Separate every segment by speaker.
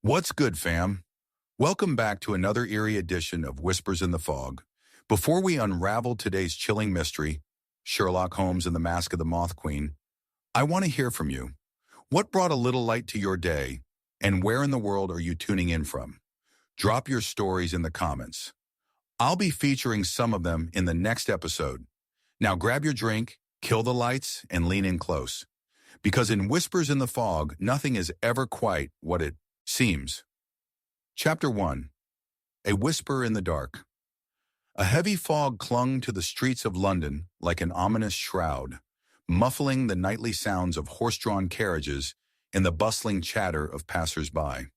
Speaker 1: What's good, fam? Welcome back to another eerie edition of Whispers in the Fog. Before we unravel today's chilling mystery, Sherlock Holmes and the Mask of the Moth Queen, I want to hear from you. What brought a little light to your day, and where in the world are you tuning in from? Drop your stories in the comments. I'll be featuring some of them in the next episode. Now grab your drink, kill the lights, and lean in close. Because in Whispers in the Fog, nothing is ever quite what it seems. Chapter 1. A Whisper in the Dark. A heavy fog clung to the streets of London like an ominous shroud, muffling the nightly sounds of horse-drawn carriages and the bustling chatter of passers-by.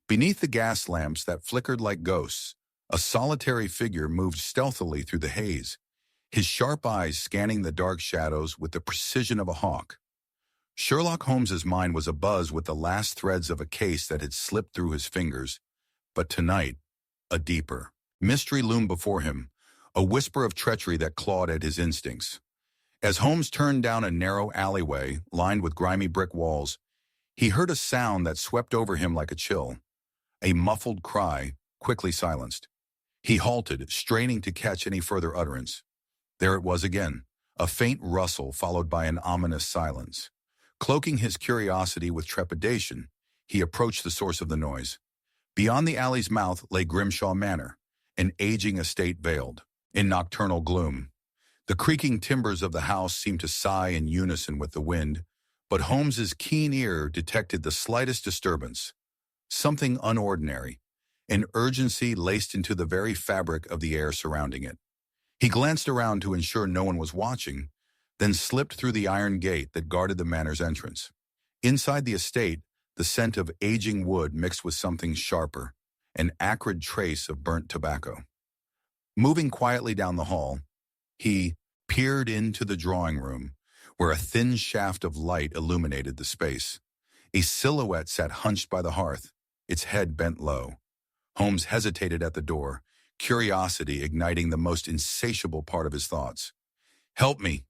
Speaker 1: Beneath the gas lamps that flickered like ghosts, a solitary figure moved stealthily through the haze, his sharp eyes scanning the dark shadows with the precision of a hawk. Sherlock Holmes's mind was abuzz with the last threads of a case that had slipped through his fingers, but tonight, a deeper mystery loomed before him, a whisper of treachery that clawed at his instincts. As Holmes turned down a narrow alleyway lined with grimy brick walls, he heard a sound that swept over him like a chill, a muffled cry, quickly silenced. He halted, straining to catch any further utterance. There it was again, a faint rustle followed by an ominous silence. Cloaking his curiosity with trepidation, he approached the source of the noise. Beyond the alley's mouth lay Grimshaw Manor, an aging estate veiled in nocturnal gloom. The creaking timbers of the house seemed to sigh in unison with the wind, but Holmes's keen ear detected the slightest disturbance, something unordinary, an urgency laced into the very fabric of the air surrounding it. He glanced around to ensure no one was watching, then slipped through the iron gate that guarded the manor's entrance. Inside the estate, the scent of aging wood mixed with something sharper, an acrid trace of burnt tobacco. Moving quietly down the hall, he peered into the drawing room, where a thin shaft of light illuminated the space. A silhouette sat hunched by the hearth, its head bent low. Holmes hesitated at the door, curiosity igniting the most insatiable part of his thoughts. "Help me,"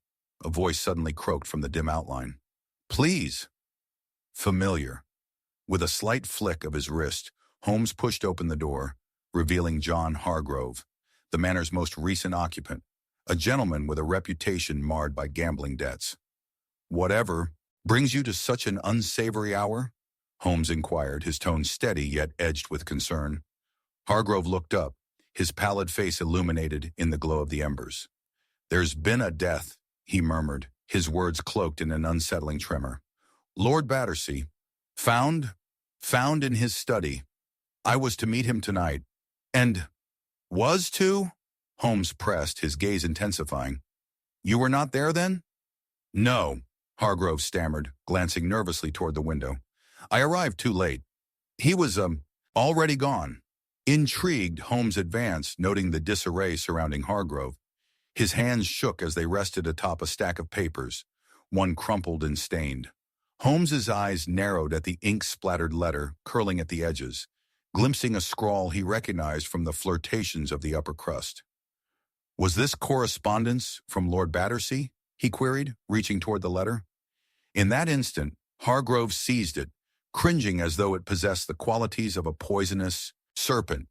Speaker 1: a voice suddenly croaked from the dim outline. "Please." Familiar. With a slight flick of his wrist, Holmes pushed open the door, revealing John Hargrove, the manor's most recent occupant, a gentleman with a reputation marred by gambling debts. "Whatever brings you to such an unsavory hour?" Holmes inquired, his tone steady yet edged with concern. Hargrove looked up, his pallid face illuminated in the glow of the embers. "There's been a death," he murmured, his words cloaked in an unsettling tremor. "Lord Battersea, found in his study. I was to meet him tonight. And was to?" Holmes pressed, his gaze intensifying. "You were not there then?" "No," Hargrove stammered, glancing nervously toward the window. "I arrived too late. He was, already gone." Intrigued, Holmes advanced, noting the disarray surrounding Hargrove. His hands shook as they rested atop a stack of papers, one crumpled and stained. Holmes's eyes narrowed at the ink-splattered letter curling at the edges, glimpsing a scrawl he recognized from the flirtations of the upper crust. "Was this correspondence from Lord Battersea?" he queried, reaching toward the letter. In that instant, Hargrove seized it, cringing as though it possessed the qualities of a poisonous serpent.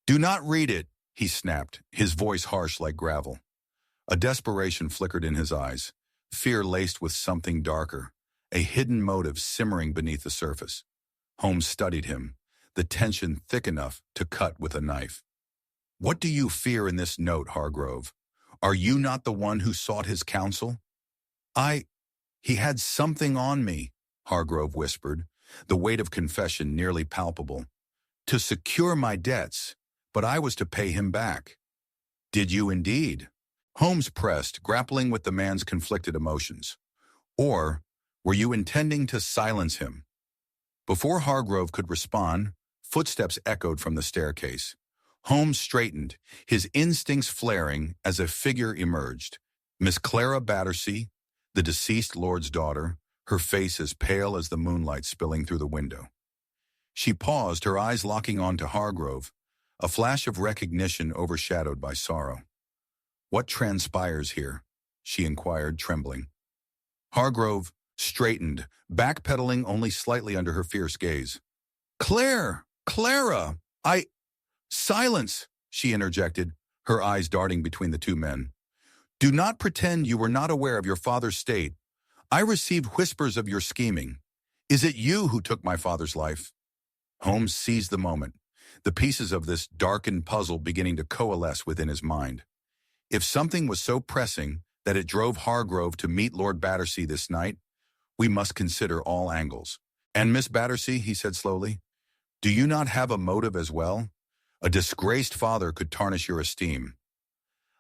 Speaker 1: "Do not read it," he snapped, his voice harsh like gravel. A desperation flickered in his eyes, fear laced with something darker, a hidden motive simmering beneath the surface. Holmes studied him, the tension thick enough to cut with a knife. "What do you fear in this note, Hargrove? Are you not the one who sought his counsel?" He had something on me," Hargrove whispered, the weight of confession nearly palpable. "To secure my debts, but I was to pay him back." "Did you indeed?" Holmes pressed, grappling with the man's conflicted emotions. "Or were you intending to silence him?" Before Hargrove could respond, footsteps echoed from the staircase. Holmes straightened, his instincts flaring as a figure emerged. Miss Clara Battersea, the deceased lord's daughter, her face as pale as the moonlight spilling through the window. She paused, her eyes locking on to Hargrove, a flash of recognition overshadowed by sorrow. "What transpires here?" she inquired, trembling. Hargrove straightened, backpedaling only slightly under her fierce gaze. Clara, I— Silence, she interjected, her eyes darting between the two men. Do not pretend you were not aware of your father's state. I received whispers of your scheming. Is it you who took my father's life? Holmes seized the moment, the pieces of this darkened puzzle beginning to coalesce within his mind. If something was so pressing that it drove Hargrove to meet Lord Battersea this night, we must consider all angles. And Miss Battersea, he said slowly, do you not have a motive as well? A disgraced father could tarnish your esteem.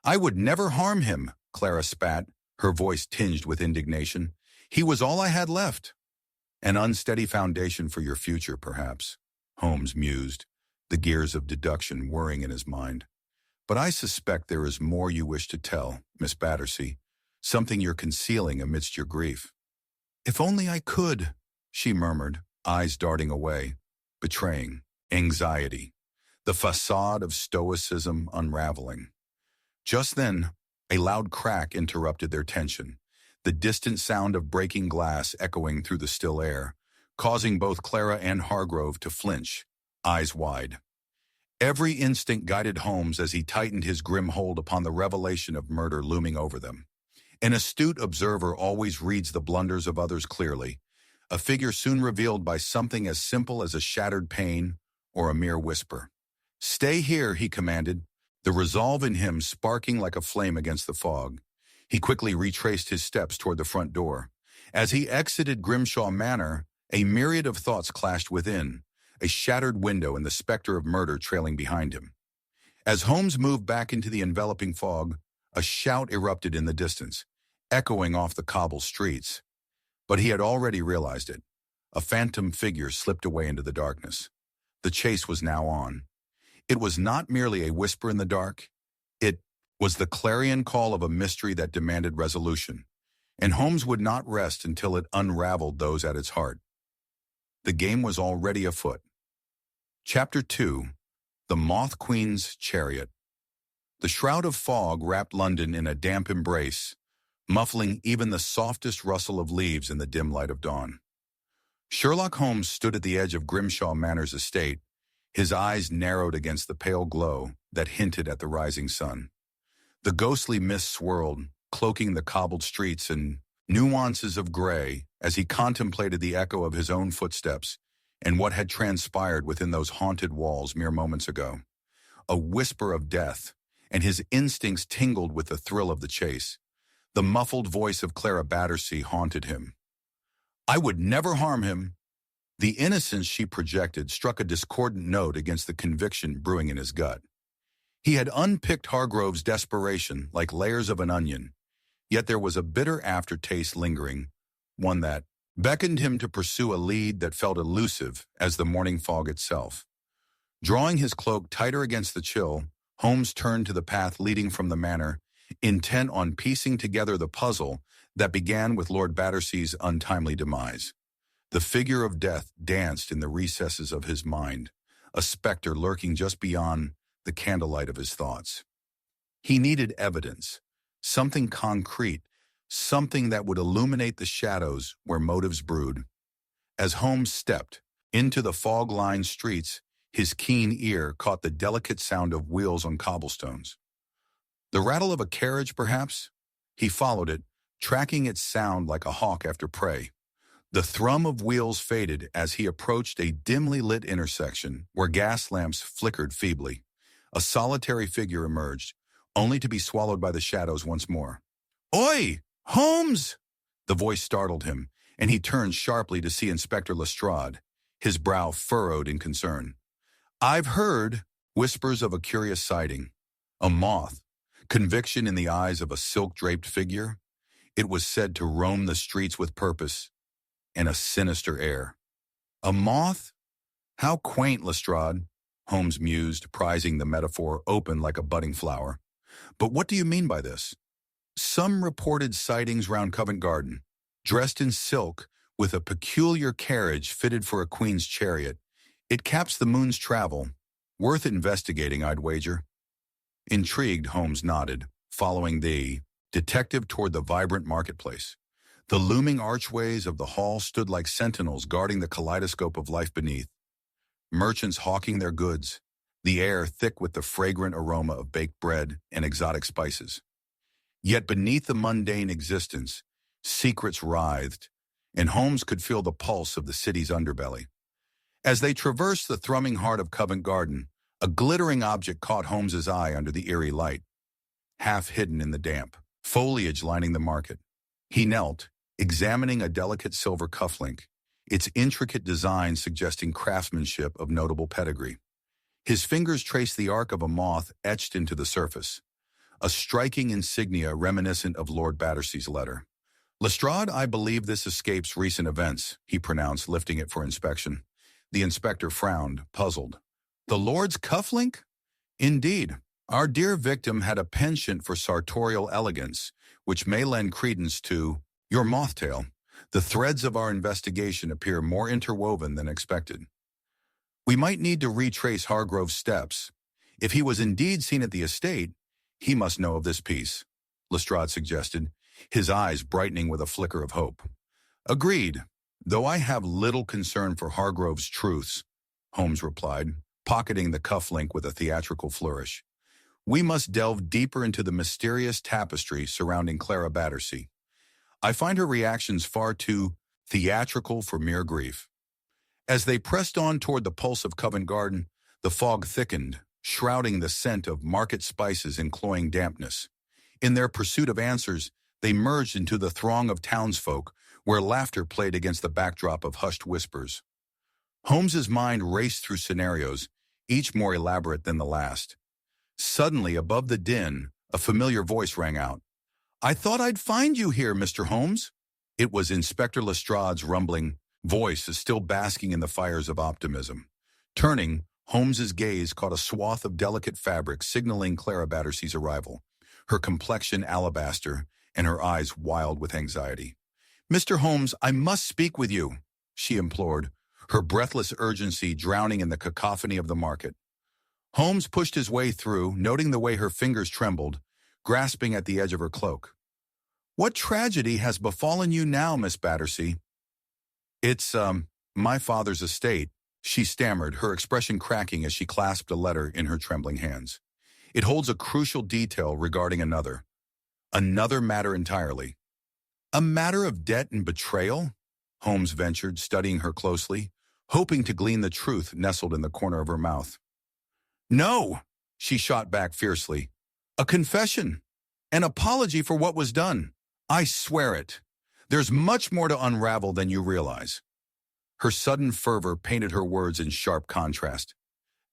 Speaker 1: I would never harm him, Clara spat, her voice tinged with indignation. He was all I had left. An unsteady foundation for your future, perhaps, Holmes mused, the gears of deduction whirring in his mind. But I suspect there is more you wish to tell, Miss Battersea, something you're concealing amidst your grief. If only I could, she murmured, eyes darting away, betraying anxiety, the facade of stoicism unraveling. Just then, a loud crack interrupted their tension, the distant sound of breaking glass echoing through the still air, causing both Clara and Hargrove to flinch, eyes wide. Every instinct guided Holmes as he tightened his grim hold upon the revelation of murder looming over them. An astute observer always reads the blunders of others clearly, a figure soon revealed by something as simple as a shattered pane or a mere whisper. Stay here, he commanded, the resolve in him sparking like a flame against the fog. He quickly retraced his steps toward the front door. As he exited Grimshaw Manor, a myriad of thoughts clashed within, a shattered window and the specter of murder trailing behind him. As Holmes moved back into the enveloping fog, a shout erupted in the distance, echoing off the cobbled streets. But he had already realized it. A phantom figure slipped away into the darkness. The chase was now on. It was not merely a whisper in the dark. It was the clarion call of a mystery that demanded resolution, and Holmes would not rest until it unraveled those at its heart. The game was already afoot. Chapter 2: The Moth Queen's Chariot. The shroud of fog wrapped London in a damp embrace, muffling even the softest rustle of leaves in the dim light of dawn. Sherlock Holmes stood at the edge of Grimshaw Manor's estate, his eyes narrowed against the pale glow that hinted at the rising sun. The ghostly mist swirled, cloaking the cobbled streets in nuances of gray as he contemplated the echo of his own footsteps and what had transpired within those haunted walls mere moments ago. A whisper of death, and his instincts tingled with the thrill of the chase. The muffled voice of Clara Battersea haunted him. I would never harm him. The innocence she projected struck a discordant note against the conviction brewing in his gut. He had unpicked Hargrove's desperation like layers of an onion, yet there was a bitter aftertaste lingering, one that beckoned him to pursue a lead that felt elusive as the morning fog itself. Drawing his cloak tighter against the chill, Holmes turned to the path leading from the manor, intent on piecing together the puzzle that began with Lord Battersea's untimely demise. The figure of death danced in the recesses of his mind, a specter lurking just beyond the candlelight of his thoughts. He needed evidence, something concrete, something that would illuminate the shadows where motives brewed. As Holmes stepped into the fog-lined streets, his keen ear caught the delicate sound of wheels on cobblestones. The rattle of a carriage, perhaps? He followed it, tracking its sound like a hawk after prey. The thrum of wheels faded as he approached a dimly lit intersection where gas lamps flickered feebly. A solitary figure emerged, only to be swallowed by the shadows once more. Oi! Holmes! The voice startled him, and he turned sharply to see Inspector Lestrade, his brow furrowed in concern. I've heard whispers of a curious sighting. A moth, conviction in the eyes of a silk-draped figure. It was said to roam the streets with purpose and a sinister air. A moth? How quaint, Lestrade, Holmes mused, prizing the metaphor open like a budding flower. But what do you mean by this? Some reported sightings round Covent Garden, dressed in silk, with a peculiar carriage fitted for a queen's chariot. It caps the moon's travel. Worth investigating, I'd wager. Intrigued, Holmes nodded, following the detective toward the vibrant marketplace. The looming archways of the hall stood like sentinels guarding the kaleidoscope of life beneath. merchants hawking their goods, the air thick with the fragrant aroma of baked bread and exotic spices. Yet beneath the mundane existence, secrets writhed, and Holmes could feel the pulse of the city's underbelly. As they traversed the thrumming heart of Covent Garden, a glittering object caught Holmes's eye under the eerie light, half hidden in the damp foliage lining the market. He knelt, examining a delicate silver cufflink, its intricate design suggesting craftsmanship of notable pedigree. His fingers traced the arc of a moth etched into the surface, a striking insignia reminiscent of Lord Battersea's letter. "Lestrade, I believe this escapes recent events," he pronounced, lifting it for inspection. The inspector frowned, puzzled. "The Lord's cufflink?" "Indeed. Our dear victim had a penchant for sartorial elegance, which may lend credence to your moth tale. The threads of our investigation appear more interwoven than expected. We might need to retrace Hargrove's steps. If he was indeed seen at the estate, he must know of this piece," Lestrade suggested, his eyes brightening with a flicker of hope. "Agreed, though I have little concern for Hargrove's truths," Holmes replied, pocketing the cufflink with a theatrical flourish. "We must delve deeper into the mysterious tapestry surrounding Clara Battersea. I find her reactions far too theatrical for mere grief." As they pressed on toward the pulse of Covent Garden, the fog thickened, shrouding the scent of market spices in cloying dampness. In their pursuit of answers, they merged into the throng of townsfolk, where laughter played against the backdrop of hushed whispers. Holmes's mind raced through scenarios, each more elaborate than the last. Suddenly, above the din, a familiar voice rang out. "I thought I'd find you here, Mr. Holmes." It was Inspector Lestrade's rumbling voice, still basking in the fires of optimism. Turning, Holmes's gaze caught a swath of delicate fabric signaling Clara Battersea's arrival, her complexion alabaster and her eyes wild with anxiety. "Mr. Holmes, I must speak with you," she implored, her breathless urgency drowning in the cacophony of the market. Holmes pushed his way through, noting the way her fingers trembled, grasping at the edge of her cloak. "What tragedy has befallen you now, Miss Battersea?" "It's, my father's estate," she stammered, her expression cracking as she clasped a letter in her trembling hands. "It holds a crucial detail regarding another matter entirely." "A matter of debt and betrayal?" Holmes ventured, studying her closely, hoping to glean the truth nestled in the corner of her mouth. "No," she shot back fiercely. "A confession. An apology for what was done. I swear it. There's much more to unravel than you realize." Her sudden fervor painted her words in sharp contrast.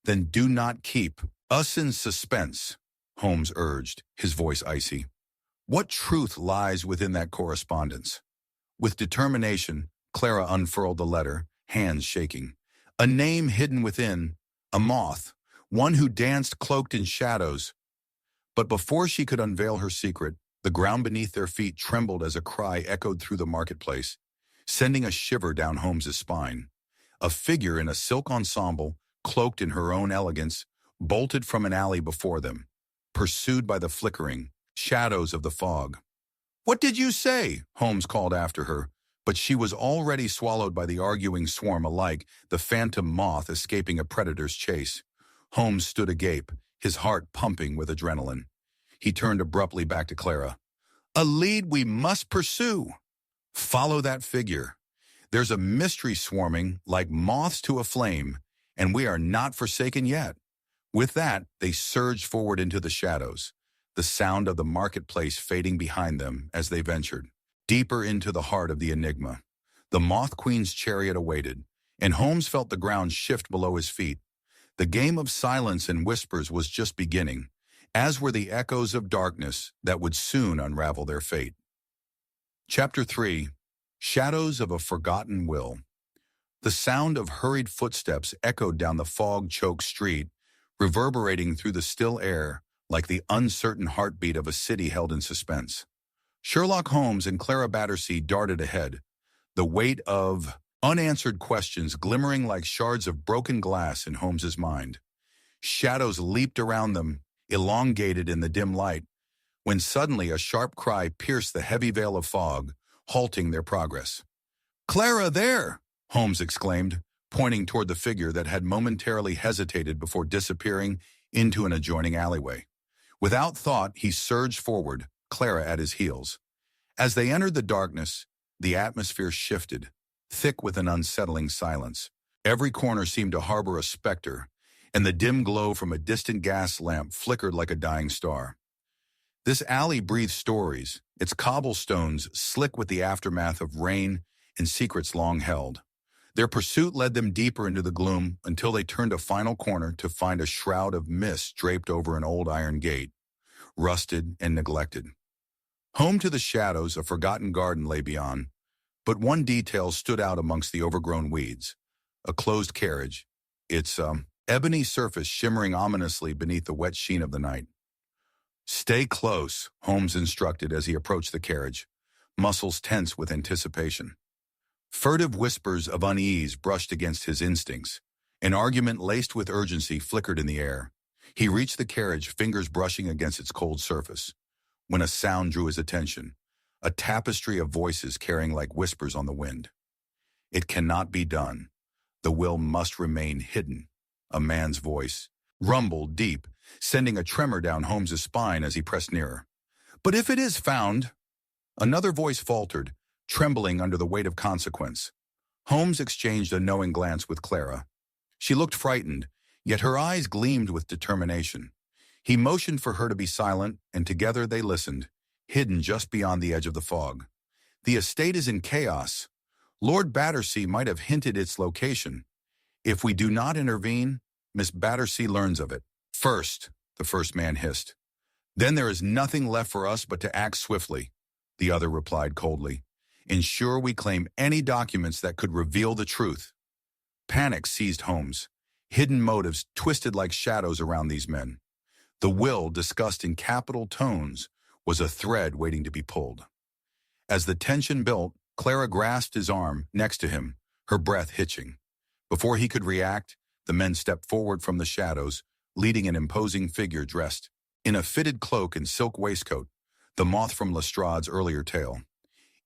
Speaker 1: "Then do not keep us in suspense," Holmes urged, his voice icy. "What truth lies within that correspondence?" With determination, Clara unfurled the letter, hands shaking. A name hidden within, a moth, one who danced cloaked in shadows. But before she could unveil her secret, the ground beneath their feet trembled as a cry echoed through the marketplace, sending a shiver down Holmes's spine. A figure in a silk ensemble, cloaked in her own elegance, bolted from an alley before them, pursued by the flickering shadows of the fog. "What did you say?" Holmes called after her, but she was already swallowed by the arguing swarm, alike the phantom moth escaping a predator's chase. Holmes stood agape, his heart pumping with adrenaline. He turned abruptly back to Clara. "A lead we must pursue. Follow that figure. There's a mystery swarming like moths to a flame, and we are not forsaken yet." With that, they surged forward into the shadows, the sound of the marketplace fading behind them as they ventured deeper into the heart of the enigma. The Moth Queen's chariot awaited, and Holmes felt the ground shift below his feet. The game of silence and whispers was just beginning, as were the echoes of darkness that would soon unravel their fate. Chapter 3. Shadows of a Forgotten Will. The sound of hurried footsteps echoed down the fog-choked street, reverberating through the still air like the uncertain heartbeat of a city held in suspense. Sherlock Holmes and Clara Battersea darted ahead, the weight of unanswered questions glimmering like shards of broken glass in Holmes's mind. Shadows leaped around them, elongated in the dim light, when suddenly a sharp cry pierced the heavy veil of fog, halting their progress. "Clara, there!" Holmes exclaimed, pointing toward the figure that had momentarily hesitated before disappearing into an adjoining alleyway. Without thought, he surged forward, Clara at his heels. As they entered the darkness, the atmosphere shifted, thick with an unsettling silence. Every corner seemed to harbor a specter, and the dim glow from a distant gas lamp flickered like a dying star. This alley breathed stories, its cobblestones slick with the aftermath of rain and secrets long held. Their pursuit led them deeper into the gloom until they turned a final corner to find a shroud of mist draped over an old iron gate, rusted and neglected. Home to the shadows, a forgotten garden lay beyond, but one detail stood out amongst the overgrown weeds: a closed carriage, its ebony surface shimmering ominously beneath the wet sheen of the night. "Stay close," Holmes instructed as he approached the carriage, muscles tense with anticipation. Furtive whispers of unease brushed against his instincts. An argument laced with urgency flickered in the air. He reached the carriage, fingers brushing against its cold surface, when a sound drew his attention, a tapestry of voices carrying like whispers on the wind. "It cannot be done. The will must remain hidden," a man's voice rumbled deep, sending a tremor down Holmes's spine as he pressed nearer. "But if it is found," another voice faltered, trembling under the weight of consequence. Holmes exchanged a knowing glance with Clara. She looked frightened, yet her eyes gleamed with determination. He motioned for her to be silent, and together they listened, hidden just beyond the edge of the fog. "The estate is in chaos. Lord Battersea might have hinted its location. If we do not intervene, Miss Battersea learns of it first," the first man hissed. "Then there is nothing left for us but to act swiftly," the other replied coldly. "Ensure we claim any documents that could reveal the truth." Panic seized Holmes. Hidden motives twisted like shadows around these men. The will, discussed in capital tones, was a thread waiting to be pulled. As the tension built, Clara grasped his arm next to him, her breath hitching. Before he could react, the men stepped forward from the shadows, leading an imposing figure dressed in a fitted cloak and silk waistcoat, the moth from Lestrade's earlier tale.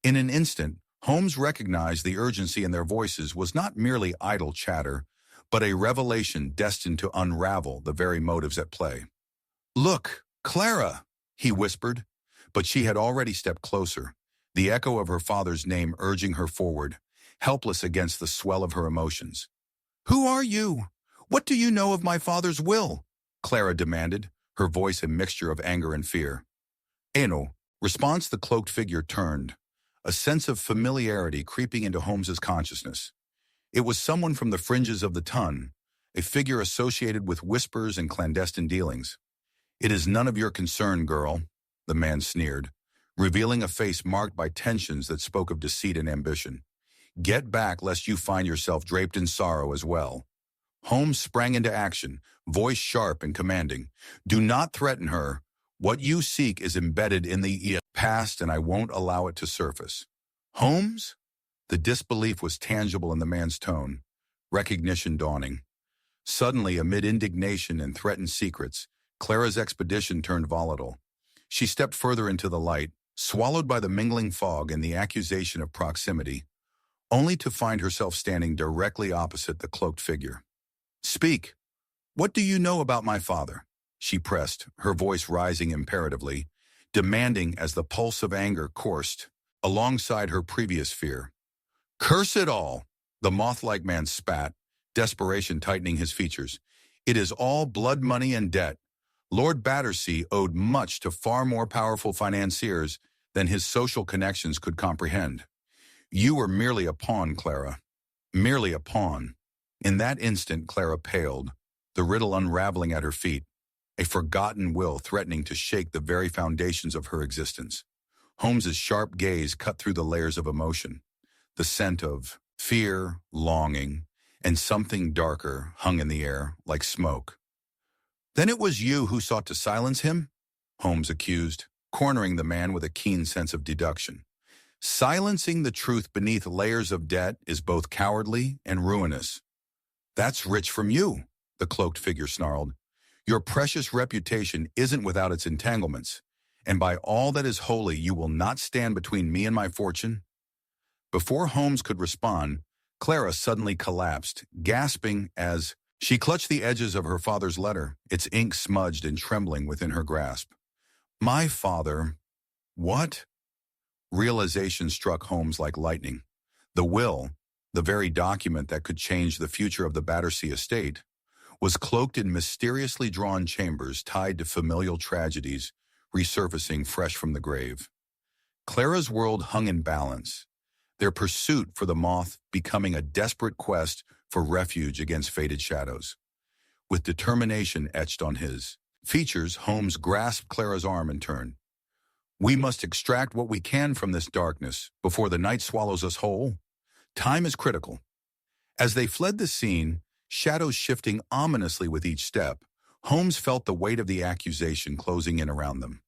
Speaker 1: In an instant, Holmes recognized the urgency in their voices was not merely idle chatter, but a revelation destined to unravel the very motives at play. "Look, Clara," he whispered, but she had already stepped closer, the echo of her father's name urging her forward, helpless against the swell of her emotions. "Who are you? What do you know of my father's will?" Clara demanded, her voice a mixture of anger and fear. "Eno," response the cloaked figure turned, a sense of familiarity creeping into Holmes's consciousness. It was someone from the fringes of the ton, a figure associated with whispers and clandestine dealings. "It is none of your concern, girl," the man sneered, revealing a face marked by tensions that spoke of deceit and ambition. "Get back lest you find yourself draped in sorrow as well." Holmes sprang into action, voice sharp and commanding. "Do not threaten her. What you seek is embedded in the past, and I won't allow it to surface." "Holmes?" The disbelief was tangible in the man's tone, recognition dawning. Suddenly, amid indignation and threatened secrets, Clara's expedition turned volatile. She stepped further into the light, swallowed by the mingling fog and the accusation of proximity, only to find herself standing directly opposite the cloaked figure. "Speak. What do you know about my father?" she pressed, her voice rising imperatively, demanding as the pulse of anger coursed alongside her previous fear. "Curse it all!" the moth-like man spat, desperation tightening his features. "It is all blood money and debt. Lord Battersea owed much to far more powerful financiers than his social connections could comprehend. You were merely a pawn, Clara. Merely a pawn." In that instant, Clara paled, the riddle unraveling at her feet, a forgotten will threatening to shake the very foundations of her existence. Holmes's sharp gaze cut through the layers of emotion. The scent of fear, longing, and something darker hung in the air like smoke. "Then it was you who sought to silence him?" Holmes accused, cornering the man with a keen sense of deduction. "Silencing the truth beneath layers of debt is both cowardly and ruinous." "That's rich from you," the cloaked figure snarled. "Your precious reputation isn't without its entanglements, and by all that is holy you will not stand between me and my fortune." Before Holmes could respond, Clara suddenly collapsed, gasping as she clutched the edges of her father's letter, its ink smudged and trembling within her grasp. My father. What? Realization struck Holmes like lightning. The will, the very document that could change the future of the Battersea estate, was cloaked in mysteriously drawn chambers tied to familial tragedies resurfacing fresh from the grave. Clara's world hung in balance, their pursuit for the moth becoming a desperate quest for refuge against faded shadows. With determination etched on his features, Holmes grasped Clara's arm in turn. We must extract what we can from this darkness before the night swallows us whole. Time is critical. As they fled the scene, shadows shifting ominously with each step, Holmes felt the weight of the accusation closing in around them,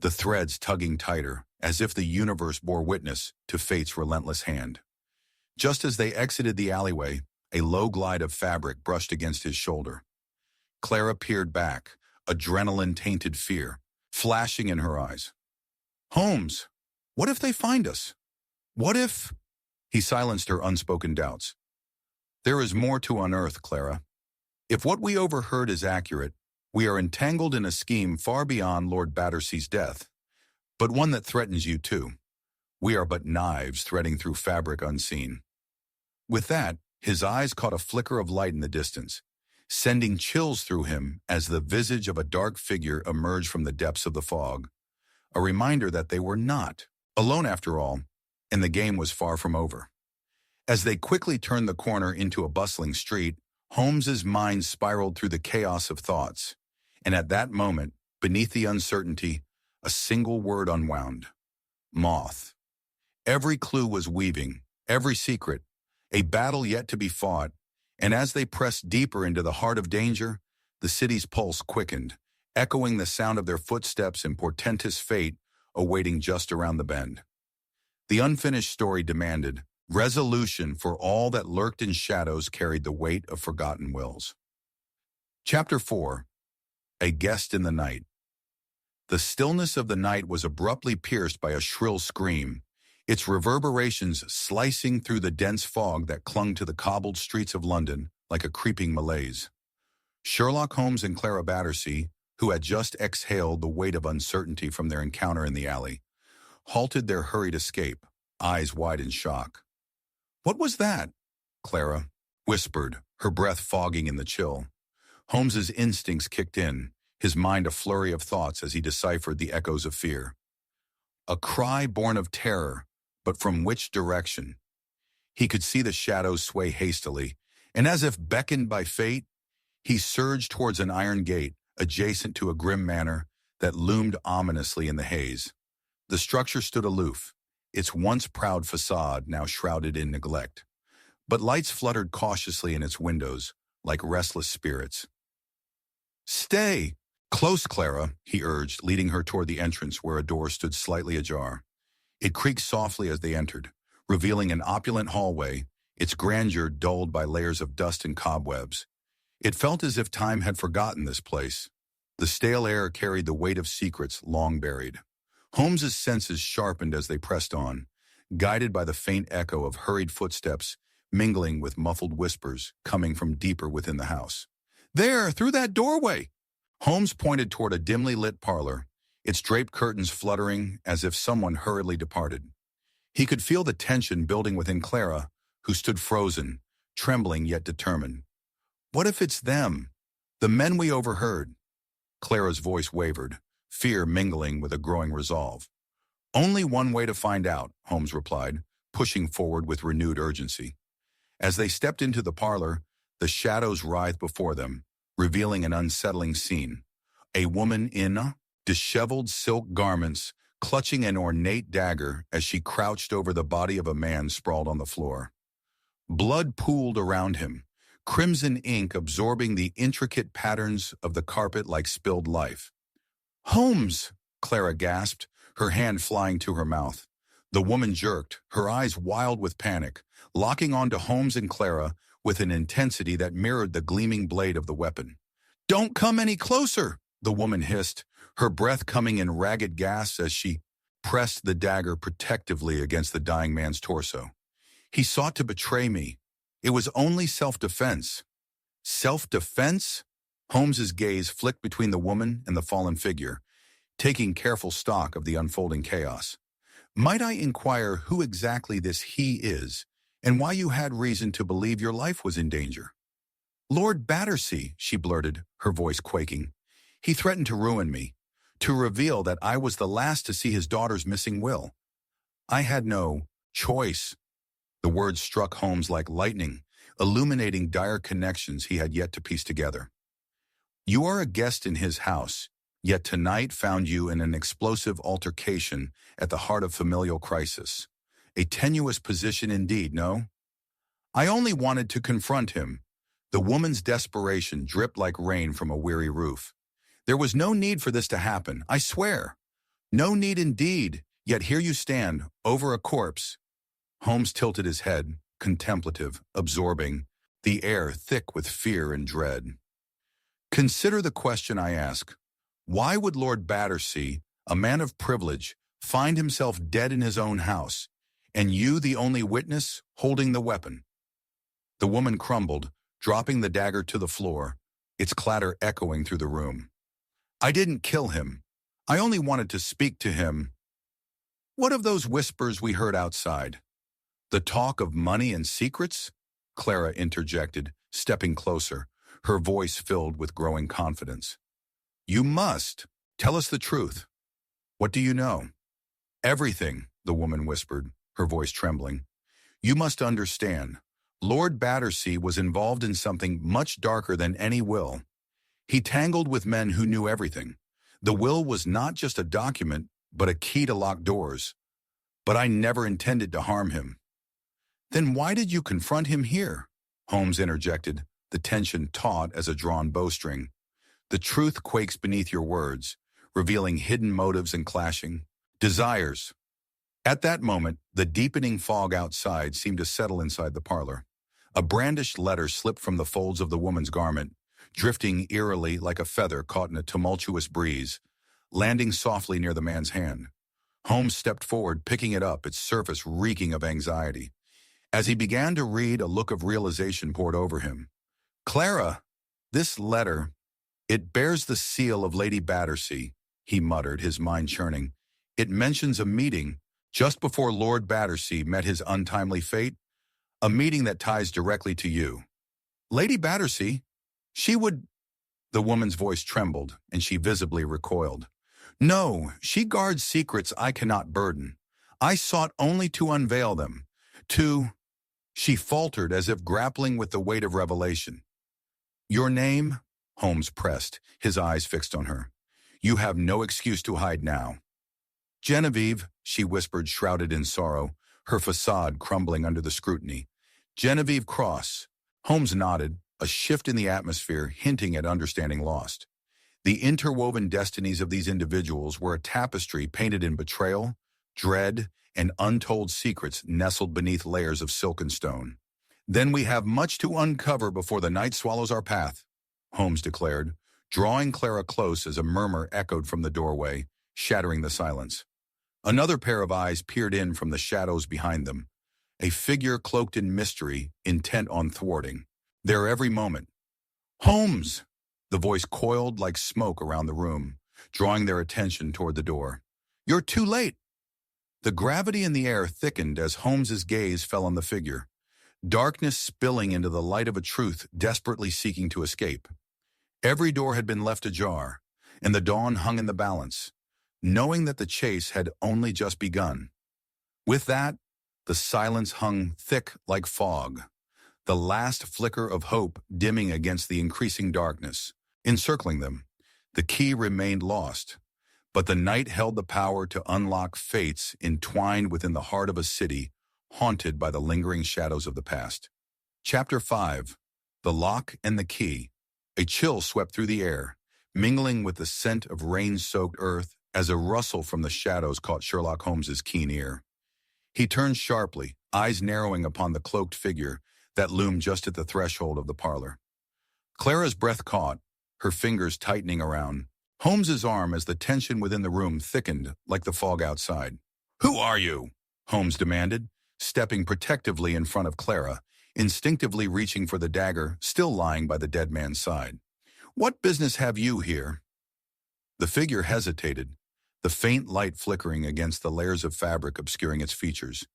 Speaker 1: the threads tugging tighter, as if the universe bore witness to fate's relentless hand. Just as they exited the alleyway, a low glide of fabric brushed against his shoulder. Clara peered back, adrenaline-tainted fear flashing in her eyes. Holmes, what if they find us? What if... He silenced her unspoken doubts. There is more to unearth, Clara. If what we overheard is accurate, we are entangled in a scheme far beyond Lord Battersea's death, but one that threatens you too. We are but knives threading through fabric unseen. With that, his eyes caught a flicker of light in the distance, sending chills through him as the visage of a dark figure emerged from the depths of the fog, a reminder that they were not alone after all, and the game was far from over. As they quickly turned the corner into a bustling street, Holmes's mind spiraled through the chaos of thoughts, and at that moment, beneath the uncertainty, a single word unwound. Moth. Every clue was weaving, every secret, a battle yet to be fought, and as they pressed deeper into the heart of danger, the city's pulse quickened, echoing the sound of their footsteps and portentous fate awaiting just around the bend. The unfinished story demanded resolution, for all that lurked in shadows carried the weight of forgotten wills. Chapter 4. A Guest in the Night. The stillness of the night was abruptly pierced by a shrill scream, its reverberations slicing through the dense fog that clung to the cobbled streets of London like a creeping malaise. Sherlock Holmes and Clara Battersea, who had just exhaled the weight of uncertainty from their encounter in the alley, halted their hurried escape, eyes wide in shock. What was that? Clara whispered, her breath fogging in the chill. Holmes's instincts kicked in, his mind a flurry of thoughts as he deciphered the echoes of fear. A cry born of terror, but from which direction? He could see the shadows sway hastily, and as if beckoned by fate, he surged towards an iron gate adjacent to a grim manor that loomed ominously in the haze. The structure stood aloof, its once proud facade now shrouded in neglect, but lights fluttered cautiously in its windows, like restless spirits. Stay! Close, Clara, he urged, leading her toward the entrance where a door stood slightly ajar. It creaked softly as they entered, revealing an opulent hallway, its grandeur dulled by layers of dust and cobwebs. It felt as if time had forgotten this place. The stale air carried the weight of secrets long buried. Holmes's senses sharpened as they pressed on, guided by the faint echo of hurried footsteps mingling with muffled whispers coming from deeper within the house. There, through that doorway! Holmes pointed toward a dimly lit parlor, its draped curtains fluttering as if someone hurriedly departed. He could feel the tension building within Clara, who stood frozen, trembling yet determined. What if it's them? The men we overheard? Clara's voice wavered, fear mingling with a growing resolve. Only one way to find out, Holmes replied, pushing forward with renewed urgency. As they stepped into the parlor, the shadows writhed before them, revealing an unsettling scene. A woman in disheveled silk garments, clutching an ornate dagger as she crouched over the body of a man sprawled on the floor. Blood pooled around him, crimson ink absorbing the intricate patterns of the carpet like spilled life. Holmes! Clara gasped, her hand flying to her mouth. The woman jerked, her eyes wild with panic, locking onto Holmes and Clara with an intensity that mirrored the gleaming blade of the weapon. Don't come any closer, the woman hissed, her breath coming in ragged gasps as she pressed the dagger protectively against the dying man's torso. He sought to betray me, It was only self-defense. Self-defense? Holmes's gaze flicked between the woman and the fallen figure, taking careful stock of the unfolding chaos. Might I inquire who exactly this he is, and why you had reason to believe your life was in danger? Lord Battersea, she blurted, her voice quaking. He threatened to ruin me, to reveal that I was the last to see his daughter's missing will. I had no choice. The words struck Holmes like lightning, illuminating dire connections he had yet to piece together. You are a guest in his house, yet tonight found you in an explosive altercation at the heart of familial crisis. A tenuous position indeed, no? I only wanted to confront him. The woman's desperation dripped like rain from a weary roof. There was no need for this to happen, I swear. No need indeed, yet here you stand, over a corpse. Holmes tilted his head, contemplative, absorbing, the air thick with fear and dread. Consider the question I ask. Why would Lord Battersea, a man of privilege, find himself dead in his own house, and you the only witness, holding the weapon? The woman crumbled, dropping the dagger to the floor, its clatter echoing through the room. I didn't kill him. I only wanted to speak to him. What of those whispers we heard outside? The talk of money and secrets? Clara interjected, stepping closer, her voice filled with growing confidence. You must. Tell us the truth. What do you know? Everything, the woman whispered, her voice trembling. You must understand. Lord Battersea was involved in something much darker than any will. He tangled with men who knew everything. The will was not just a document, but a key to lock doors. But I never intended to harm him. Then why did you confront him here? Holmes interjected, the tension taut as a drawn bowstring. The truth quakes beneath your words, revealing hidden motives and clashing desires. At that moment, the deepening fog outside seemed to settle inside the parlor. A brandished letter slipped from the folds of the woman's garment, drifting eerily like a feather caught in a tumultuous breeze, landing softly near the man's hand. Holmes stepped forward, picking it up, its surface reeking of anxiety. As he began to read, a look of realization poured over him. Clara, this letter, it bears the seal of Lady Battersea, he muttered, his mind churning. It mentions a meeting just before Lord Battersea met his untimely fate, a meeting that ties directly to you. Lady Battersea? She would... The woman's voice trembled, and she visibly recoiled. No, she guards secrets I cannot burden. I sought only to unveil them, to... She faltered as if grappling with the weight of revelation. Your name? Holmes pressed, his eyes fixed on her. You have no excuse to hide now. Genevieve, she whispered, shrouded in sorrow, her facade crumbling under the scrutiny. Genevieve Cross. Holmes nodded, a shift in the atmosphere hinting at understanding lost. The interwoven destinies of these individuals were a tapestry painted in betrayal, dread, and untold secrets nestled beneath layers of silken stone. Then we have much to uncover before the night swallows our path, Holmes declared, drawing Clara close as a murmur echoed from the doorway, shattering the silence. Another pair of eyes peered in from the shadows behind them, a figure cloaked in mystery, intent on thwarting their every moment. Holmes! The voice coiled like smoke around the room, drawing their attention toward the door. You're too late! The gravity in the air thickened as Holmes's gaze fell on the figure, darkness spilling into the light of a truth desperately seeking to escape. Every door had been left ajar, and the dawn hung in the balance, knowing that the chase had only just begun. With that, the silence hung thick like fog, the last flicker of hope dimming against the increasing darkness, encircling them. The key remained lost, but the night held the power to unlock fates entwined within the heart of a city haunted by the lingering shadows of the past. Chapter 5. The Lock and the Key. A chill swept through the air, mingling with the scent of rain-soaked earth as a rustle from the shadows caught Sherlock Holmes's keen ear. He turned sharply, eyes narrowing upon the cloaked figure that loomed just at the threshold of the parlor. Clara's breath caught, her fingers tightening around Holmes's arm as the tension within the room thickened like the fog outside. Who are you? Holmes demanded, stepping protectively in front of Clara, instinctively reaching for the dagger still lying by the dead man's side. "What business have you here?" The figure hesitated, the faint light flickering against the layers of fabric obscuring its features.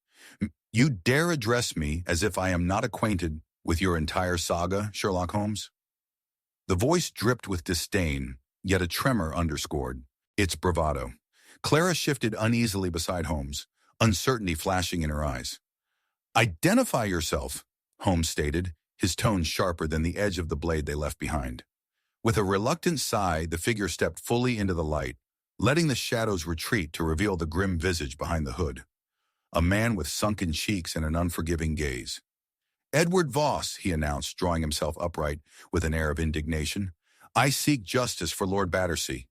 Speaker 1: "You dare address me as if I am not acquainted with your entire saga, Sherlock Holmes?" The voice dripped with disdain, yet a tremor underscored its bravado. Clara shifted uneasily beside Holmes, uncertainty flashing in her eyes. "Identify yourself," Holmes stated, his tone sharper than the edge of the blade they left behind. With a reluctant sigh, the figure stepped fully into the light, letting the shadows retreat to reveal the grim visage behind the hood. A man with sunken cheeks and an unforgiving gaze. "Edward Voss," he announced, drawing himself upright with an air of indignation. "I seek justice for Lord Battersea."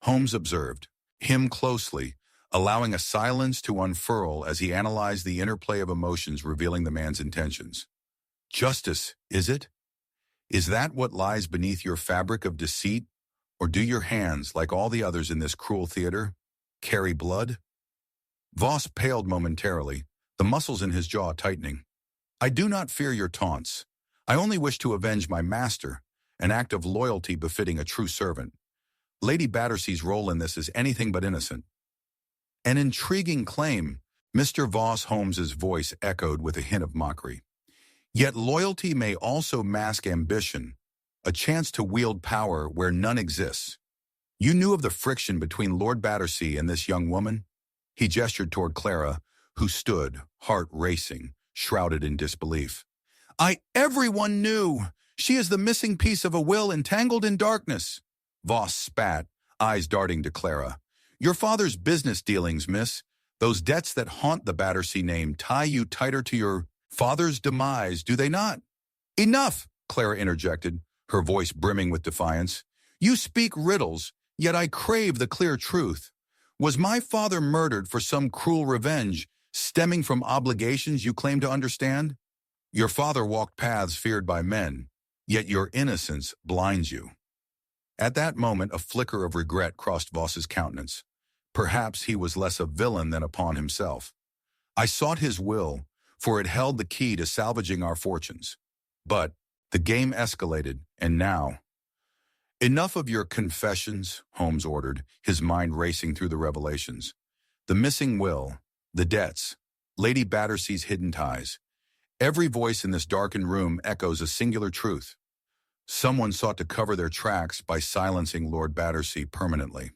Speaker 1: Holmes observed him closely, allowing a silence to unfurl as he analyzed the interplay of emotions revealing the man's intentions. "Justice, is it? Is that what lies beneath your fabric of deceit? Or do your hands, like all the others in this cruel theater, carry blood?" Voss paled momentarily, the muscles in his jaw tightening. "I do not fear your taunts. I only wish to avenge my master, an act of loyalty befitting a true servant. Lady Battersea's role in this is anything but innocent." "An intriguing claim," Mr. Voss Holmes's voice echoed with a hint of mockery. "Yet loyalty may also mask ambition, a chance to wield power where none exists. You knew of the friction between Lord Battersea and this young woman?" He gestured toward Clara, who stood, heart racing, shrouded in disbelief. Everyone knew. She is the missing piece of a will entangled in darkness." Voss spat, eyes darting to Clara. "Your father's business dealings, miss. Those debts that haunt the Battersea name tie you tighter to your father's demise, do they not?" "Enough," Clara interjected, her voice brimming with defiance. "You speak riddles, yet I crave the clear truth. Was my father murdered for some cruel revenge, stemming from obligations you claim to understand? Your father walked paths feared by men, yet your innocence blinds you." At that moment, a flicker of regret crossed Voss's countenance. Perhaps he was less a villain than a pawn himself. "I sought his will, for it held the key to salvaging our fortunes. But the game escalated, and now—" "Enough of your confessions," Holmes ordered, his mind racing through the revelations. The missing will, the debts, Lady Battersea's hidden ties. Every voice in this darkened room echoes a singular truth. Someone sought to cover their tracks by silencing Lord Battersea permanently.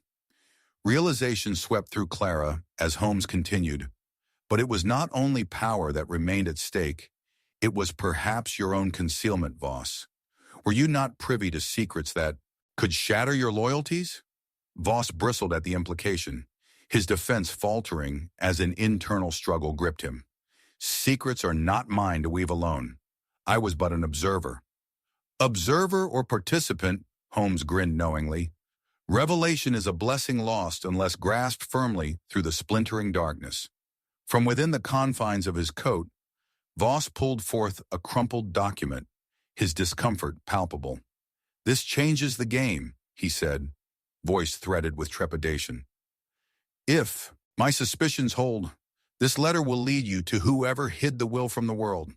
Speaker 1: Realization swept through Clara as Holmes continued. "But it was not only power that remained at stake. It was perhaps your own concealment, Voss. Were you not privy to secrets that could shatter your loyalties?" Voss bristled at the implication, his defense faltering as an internal struggle gripped him. "Secrets are not mine to weave alone. I was but an observer." "Observer or participant," Holmes grinned knowingly, "revelation is a blessing lost unless grasped firmly through the splintering darkness." From within the confines of his coat, Voss pulled forth a crumpled document, his discomfort palpable. "This changes the game," he said, voice threaded with trepidation. "If my suspicions hold, this letter will lead you to whoever hid the will from the world."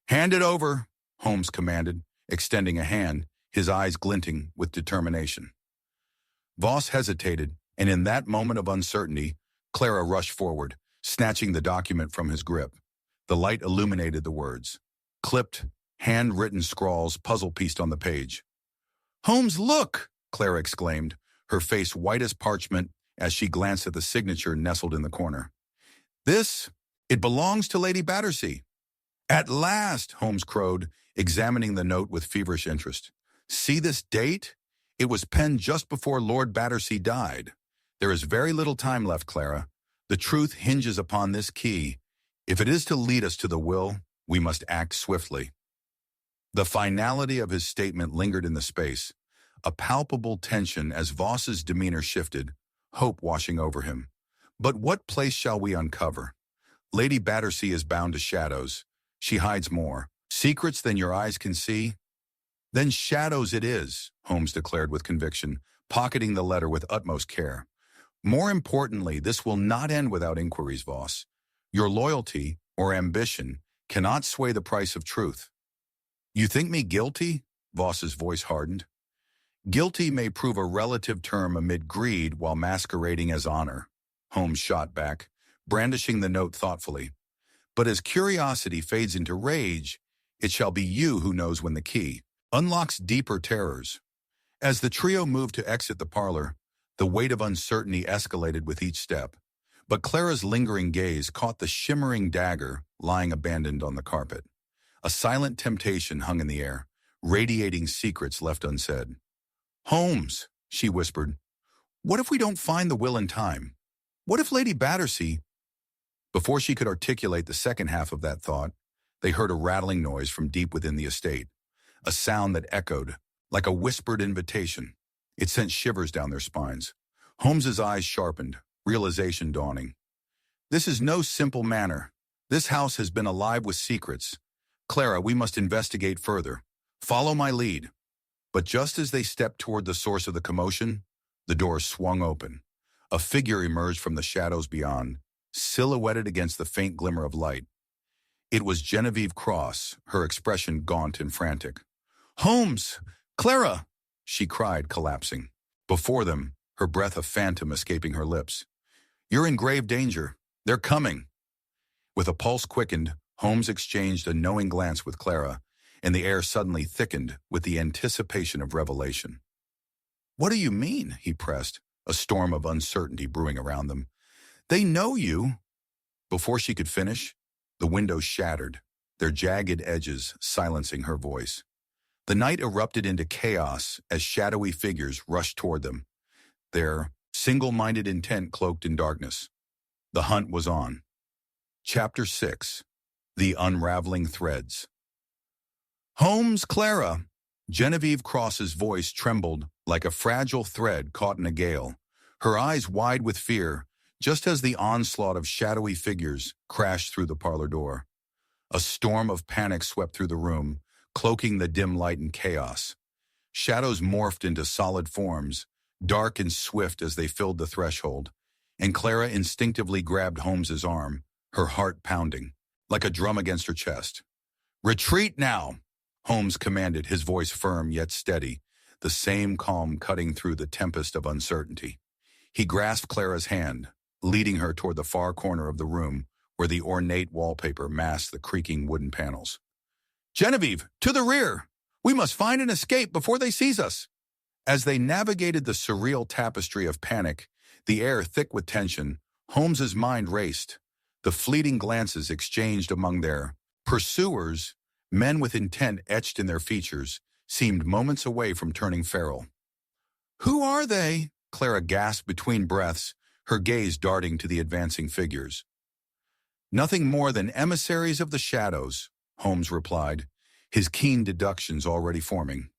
Speaker 1: "Hand it over," Holmes commanded, extending a hand, his eyes glinting with determination. Voss hesitated, and in that moment of uncertainty, Clara rushed forward, snatching the document from his grip. The light illuminated the words. Clipped, handwritten scrawls puzzle-pieced on the page. "Holmes, look!" Clara exclaimed, her face white as parchment as she glanced at the signature nestled in the corner. It belongs to Lady Battersea." "At last," Holmes crowed, examining the note with feverish interest. "See this date? It was penned just before Lord Battersea died. There is very little time left, Clara. The truth hinges upon this key. If it is to lead us to the will, we must act swiftly." The finality of his statement lingered in the space, a palpable tension as Voss's demeanor shifted, hope washing over him. "But what place shall we uncover? Lady Battersea is bound to shadows. She hides more secrets than your eyes can see." "Then shadows it is," Holmes declared with conviction, pocketing the letter with utmost care. "More importantly, this will not end without inquiries, Voss. Your loyalty, or ambition, cannot sway the price of truth. You think me guilty? Voss's voice hardened. Guilty may prove a relative term amid greed while masquerading as honor, Holmes shot back, brandishing the note thoughtfully. But as curiosity fades into rage, it shall be you who knows when the key unlocks deeper terrors. As the trio moved to exit the parlor, the weight of uncertainty escalated with each step. But Clara's lingering gaze caught the shimmering dagger lying abandoned on the carpet. A silent temptation hung in the air, radiating secrets left unsaid. Holmes, she whispered, what if we don't find the will in time? What if Lady Battersea... Before she could articulate the second half of that thought, they heard a rattling noise from deep within the estate, a sound that echoed like a whispered invitation. It sent shivers down their spines. Holmes's eyes sharpened, realization dawning. This is no simple matter. This house has been alive with secrets. Clara, we must investigate further. Follow my lead. But just as they stepped toward the source of the commotion, the door swung open. A figure emerged from the shadows beyond, silhouetted against the faint glimmer of light. It was Genevieve Cross, her expression gaunt and frantic. Holmes! Clara! She cried, collapsing. Before them, her breath a phantom escaping her lips. You're in grave danger. They're coming. With a pulse quickened, Holmes exchanged a knowing glance with Clara, and the air suddenly thickened with the anticipation of revelation. What do you mean? He pressed, a storm of uncertainty brewing around them. They know you. Before she could finish, the windows shattered, their jagged edges silencing her voice. The night erupted into chaos as shadowy figures rushed toward them, their single-minded intent cloaked in darkness. The hunt was on. Chapter 6. The Unraveling Threads. Holmes, Clara! Genevieve Cross's voice trembled like a fragile thread caught in a gale, her eyes wide with fear, just as the onslaught of shadowy figures crashed through the parlor door. A storm of panic swept through the room, cloaking the dim light in chaos. Shadows morphed into solid forms, dark and swift as they filled the threshold, and Clara instinctively grabbed Holmes's arm, her heart pounding, like a drum against her chest. Retreat now! Holmes commanded, his voice firm yet steady, the same calm cutting through the tempest of uncertainty. He grasped Clara's hand, leading her toward the far corner of the room where the ornate wallpaper masked the creaking wooden panels. Genevieve, to the rear! We must find an escape before they seize us! As they navigated the surreal tapestry of panic, the air thick with tension, Holmes's mind raced. The fleeting glances exchanged among their pursuers, men with intent etched in their features, seemed moments away from turning feral. Who are they? Clara gasped between breaths, her gaze darting to the advancing figures. Nothing more than emissaries of the shadows, Holmes replied, his keen deductions already forming.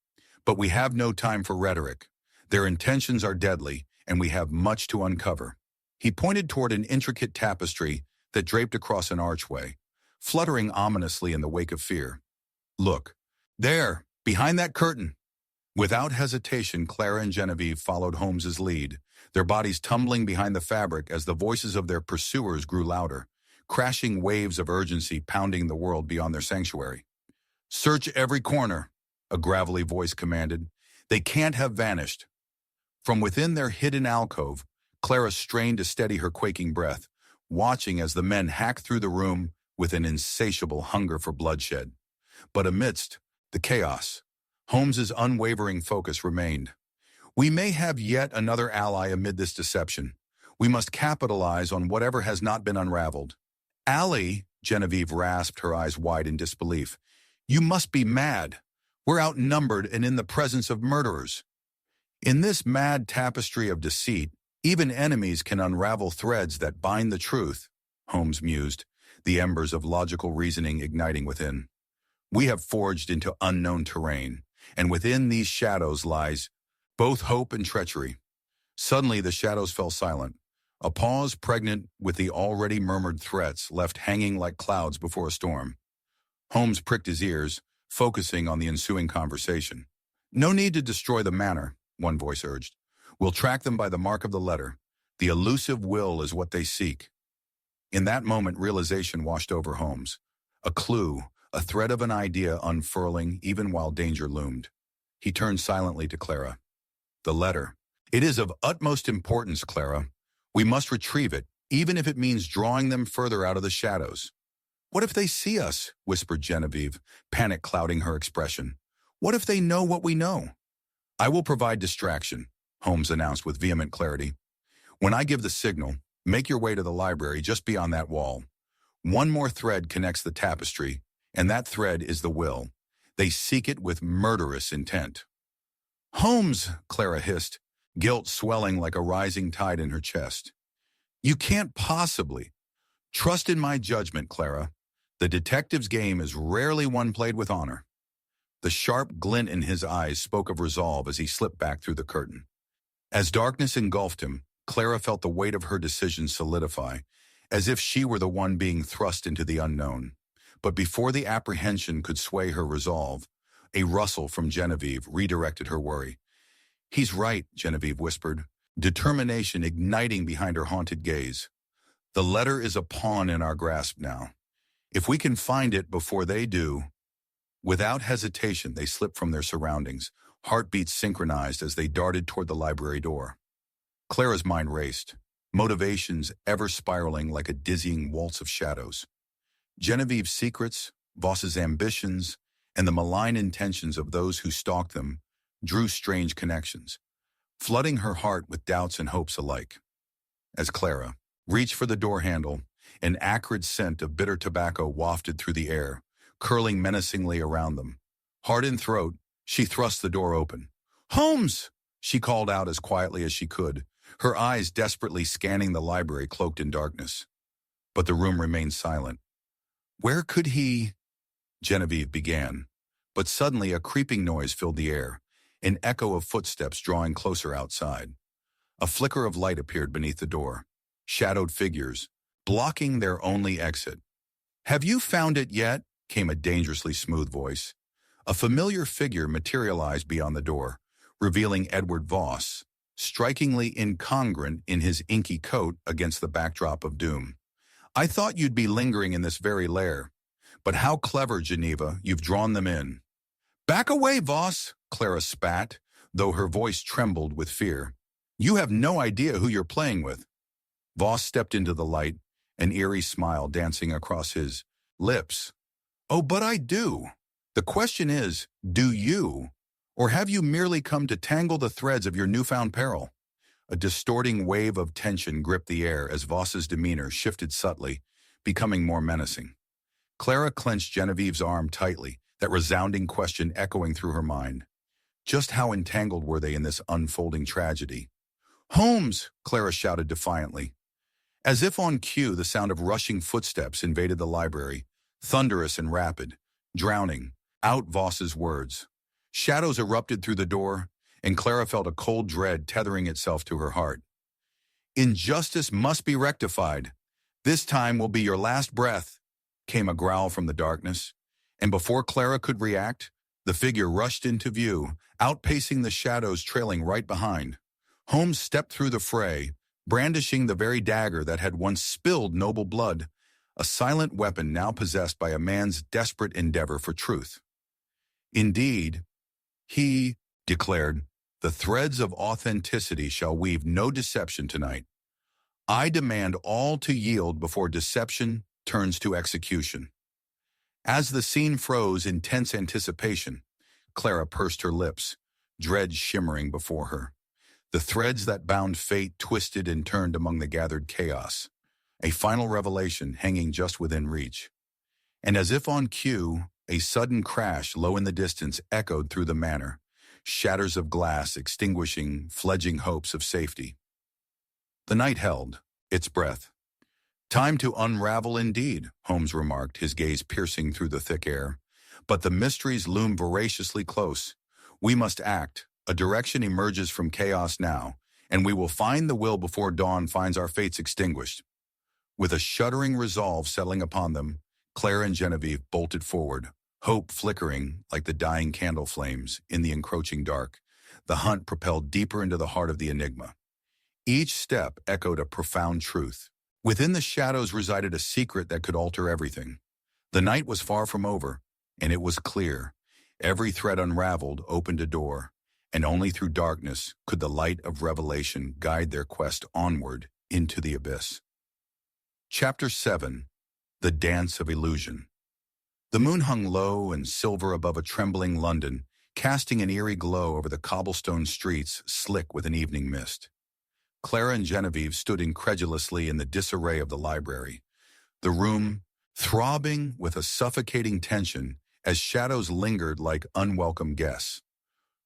Speaker 1: But we have no time for rhetoric. Their intentions are deadly, and we have much to uncover. He pointed toward an intricate tapestry that draped across an archway, fluttering ominously in the wake of fear. Look, there, behind that curtain. Without hesitation, Clara and Genevieve followed Holmes's lead, their bodies tumbling behind the fabric as the voices of their pursuers grew louder, crashing waves of urgency pounding the world beyond their sanctuary. Search every corner, a gravelly voice commanded. They can't have vanished. From within their hidden alcove, Clara strained to steady her quaking breath, watching as the men hacked through the room with an insatiable hunger for bloodshed. But amidst the chaos, Holmes's unwavering focus remained. We may have yet another ally amid this deception. We must capitalize on whatever has not been unraveled. Allie, Genevieve rasped, her eyes wide in disbelief. You must be mad. We're outnumbered and in the presence of murderers. In this mad tapestry of deceit, even enemies can unravel threads that bind the truth, Holmes mused, the embers of logical reasoning igniting within. We have forged into unknown terrain, and within these shadows lies both hope and treachery. Suddenly the shadows fell silent, a pause pregnant with the already murmured threats left hanging like clouds before a storm. Holmes pricked his ears, focusing on the ensuing conversation. No need to destroy the manor, one voice urged. We'll track them by the mark of the letter. The elusive will is what they seek. In that moment, realization washed over Holmes. A clue, a thread of an idea unfurling even while danger loomed. He turned silently to Clara. The letter. It is of utmost importance, Clara. We must retrieve it, even if it means drawing them further out of the shadows. What if they see us? Whispered Genevieve, panic clouding her expression. What if they know what we know? I will provide distraction, Holmes announced with vehement clarity. When I give the signal, make your way to the library just beyond that wall. One more thread connects the tapestry, and that thread is the will. They seek it with murderous intent. Holmes, Clara hissed, guilt swelling like a rising tide in her chest. You can't possibly. Trust in my judgment, Clara. The detective's game is rarely one played with honor. The sharp glint in his eyes spoke of resolve as he slipped back through the curtain. As darkness engulfed him, Clara felt the weight of her decision solidify, as if she were the one being thrust into the unknown. But before the apprehension could sway her resolve, a rustle from Genevieve redirected her worry. He's right, Genevieve whispered, determination igniting behind her haunted gaze. The letter is a pawn in our grasp now. If we can find it before they do. Without hesitation, they slipped from their surroundings, heartbeats synchronized as they darted toward the library door. Clara's mind raced, motivations ever spiraling like a dizzying waltz of shadows. Genevieve's secrets, Voss's ambitions, and the malign intentions of those who stalked them drew strange connections, flooding her heart with doubts and hopes alike. As Clara reached for the door handle, an acrid scent of bitter tobacco wafted through the air, curling menacingly around them. Heart in throat, she thrust the door open. "Holmes!" she called out as quietly as she could, her eyes desperately scanning the library cloaked in darkness. But the room remained silent. Where could he? Genevieve began, but suddenly a creeping noise filled the air, an echo of footsteps drawing closer outside. A flicker of light appeared beneath the door, shadowed figures, blocking their only exit. "Have you found it yet?" came a dangerously smooth voice. A familiar figure materialized beyond the door, revealing Edward Voss, strikingly incongruent in his inky coat against the backdrop of doom. "I thought you'd be lingering in this very lair. But how clever, Geneva, you've drawn them in." "Back away, Voss," Clara spat, though her voice trembled with fear. "You have no idea who you're playing with." Voss stepped into the light, an eerie smile dancing across his lips. "Oh, but I do. The question is, do you? Or have you merely come to tangle the threads of your newfound peril?" A distorting wave of tension gripped the air as Voss's demeanor shifted subtly, becoming more menacing. Clara clenched Genevieve's arm tightly, that resounding question echoing through her mind. Just how entangled were they in this unfolding tragedy? "Holmes!" Clara shouted defiantly. As if on cue, the sound of rushing footsteps invaded the library, thunderous and rapid, drowning out Voss's words. Shadows erupted through the door, and Clara felt a cold dread tethering itself to her heart. "Injustice must be rectified. This time will be your last breath," came a growl from the darkness, and before Clara could react, the figure rushed into view, outpacing the shadows trailing right behind. Holmes stepped through the fray, brandishing the very dagger that had once spilled noble blood, a silent weapon now possessed by a man's desperate endeavor for truth. "Indeed," he declared, "the threads of authenticity shall weave no deception tonight. I demand all to yield before deception turns to execution." As the scene froze in tense anticipation, Clara pursed her lips, dread shimmering before her. The threads that bound fate twisted and turned among the gathered chaos, a final revelation hanging just within reach. And as if on cue, a sudden crash low in the distance echoed through the manor, shatters of glass extinguishing fledgling hopes of safety. The night held its breath. "Time to unravel indeed," Holmes remarked, his gaze piercing through the thick air. "But the mysteries loom voraciously close. We must act. A direction emerges from chaos now, and we will find the will before dawn finds our fates extinguished." With a shuddering resolve settling upon them, Clara and Genevieve bolted forward, hope flickering like the dying candle flames in the encroaching dark, the hunt propelled deeper into the heart of the enigma. Each step echoed a profound truth. Within the shadows resided a secret that could alter everything. The night was far from over, and it was clear. Every thread unraveled opened a door, and only through darkness could the light of revelation guide their quest onward into the abyss. Chapter 7. The Dance of Illusion. The moon hung low and silver above a trembling London, casting an eerie glow over the cobblestone streets slick with an evening mist. Clara and Genevieve stood incredulously in the disarray of the library, the room throbbing with a suffocating tension as shadows lingered like unwelcome guests.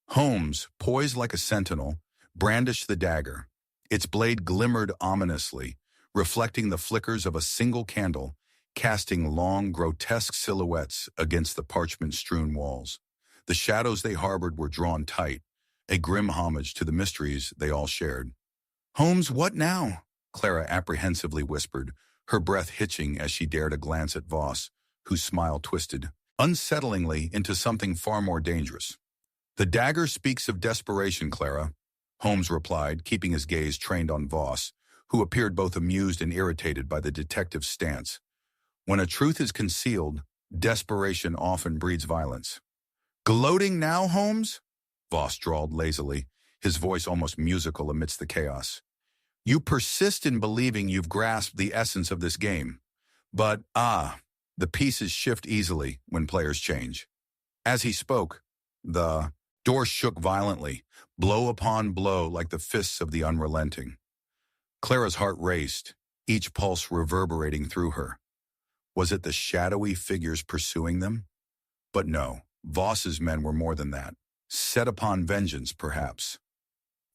Speaker 1: Holmes, poised like a sentinel, brandished the dagger. Its blade glimmered ominously, reflecting the flickers of a single candle, casting long, grotesque silhouettes against the parchment-strewn walls. The shadows they harbored were drawn tight, a grim homage to the mysteries they all shared. "Holmes, what now?" Clara apprehensively whispered, her breath hitching as she dared a glance at Voss, whose smile twisted, unsettlingly, into something far more dangerous. "The dagger speaks of desperation, Clara," Holmes replied, keeping his gaze trained on Voss, who appeared both amused and irritated by the detective's stance. "When a truth is concealed, desperation often breeds violence." "Gloating now, Holmes?" Voss drawled lazily, his voice almost musical amidst the chaos. "You persist in believing you've grasped the essence of this game. But, the pieces shift easily when players change." As he spoke, the door shook violently, blow upon blow like the fists of the unrelenting. Clara's heart raced, each pulse reverberating through her. Was it the shadowy figures pursuing them? But no, Voss's men were more than that. Set upon vengeance, perhaps.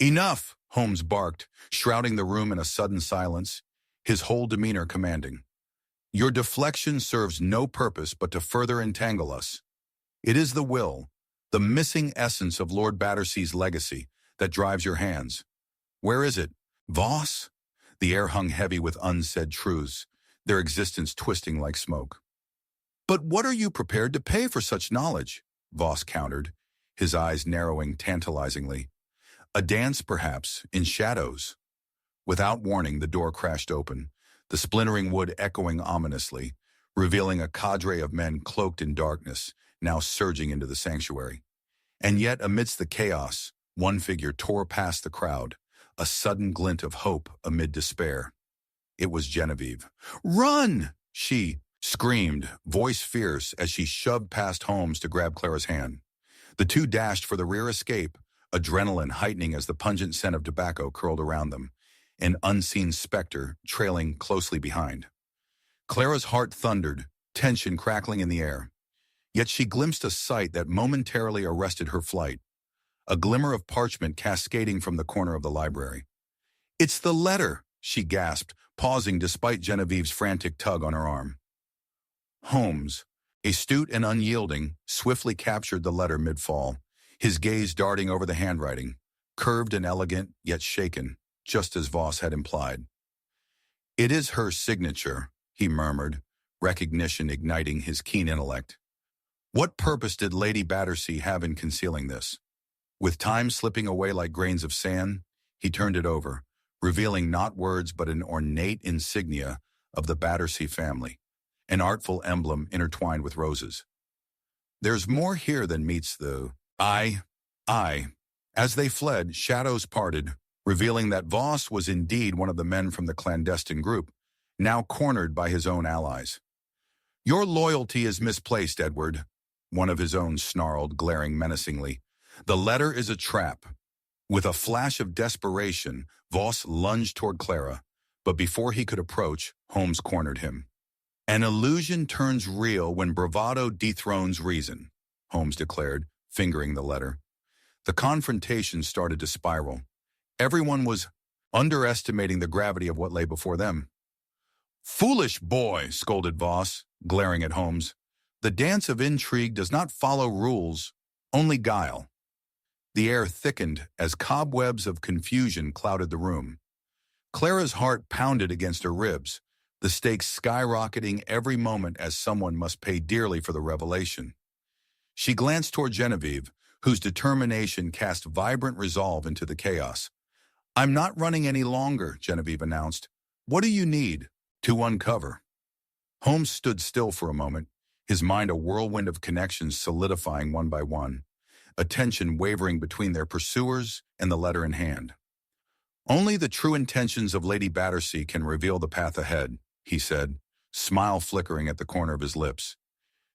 Speaker 1: "Enough!" Holmes barked, shrouding the room in a sudden silence, his whole demeanor commanding. "Your deflection serves no purpose but to further entangle us. It is the will, the missing essence of Lord Battersea's legacy, that drives your hands. Where is it? Voss?" The air hung heavy with unsaid truths, their existence twisting like smoke. "But what are you prepared to pay for such knowledge?" Voss countered, his eyes narrowing tantalizingly. "A dance, perhaps, in shadows." Without warning, the door crashed open, the splintering wood echoing ominously, revealing a cadre of men cloaked in darkness, now surging into the sanctuary. And yet, amidst the chaos, one figure tore past the crowd, a sudden glint of hope amid despair. It was Genevieve. "Run!" she screamed, voice fierce, as she shoved past Holmes to grab Clara's hand. The two dashed for the rear escape, adrenaline heightening as the pungent scent of tobacco curled around them, an unseen specter trailing closely behind. Clara's heart thundered, tension crackling in the air. Yet she glimpsed a sight that momentarily arrested her flight, a glimmer of parchment cascading from the corner of the library. "It's the letter," she gasped, pausing despite Genevieve's frantic tug on her arm. Holmes, astute and unyielding, swiftly captured the letter mid-fall, his gaze darting over the handwriting, curved and elegant, yet shaken, just as Voss had implied. "It is her signature," he murmured, recognition igniting his keen intellect. What purpose did Lady Battersea have in concealing this? With time slipping away like grains of sand, he turned it over, revealing not words but an ornate insignia of the Battersea family, an artful emblem intertwined with roses. "There's more here than meets the eye." As they fled, shadows parted, revealing that Voss was indeed one of the men from the clandestine group, now cornered by his own allies. "Your loyalty is misplaced, Edward," one of his own snarled, glaring menacingly. "The letter is a trap." With a flash of desperation, Voss lunged toward Clara, but before he could approach, Holmes cornered him. "An illusion turns real when bravado dethrones reason," Holmes declared, fingering the letter. The confrontation started to spiral. Everyone was underestimating the gravity of what lay before them. "Foolish boy," scolded Voss, glaring at Holmes. "The dance of intrigue does not follow rules, only guile." The air thickened as cobwebs of confusion clouded the room. Clara's heart pounded against her ribs, the stakes skyrocketing every moment as someone must pay dearly for the revelation. She glanced toward Genevieve, whose determination cast vibrant resolve into the chaos. "I'm not running any longer," Genevieve announced. "What do you need to uncover?" Holmes stood still for a moment, his mind a whirlwind of connections solidifying one by one, attention wavering between their pursuers and the letter in hand. Only the true intentions of Lady Battersea can reveal the path ahead, he said, smile flickering at the corner of his lips.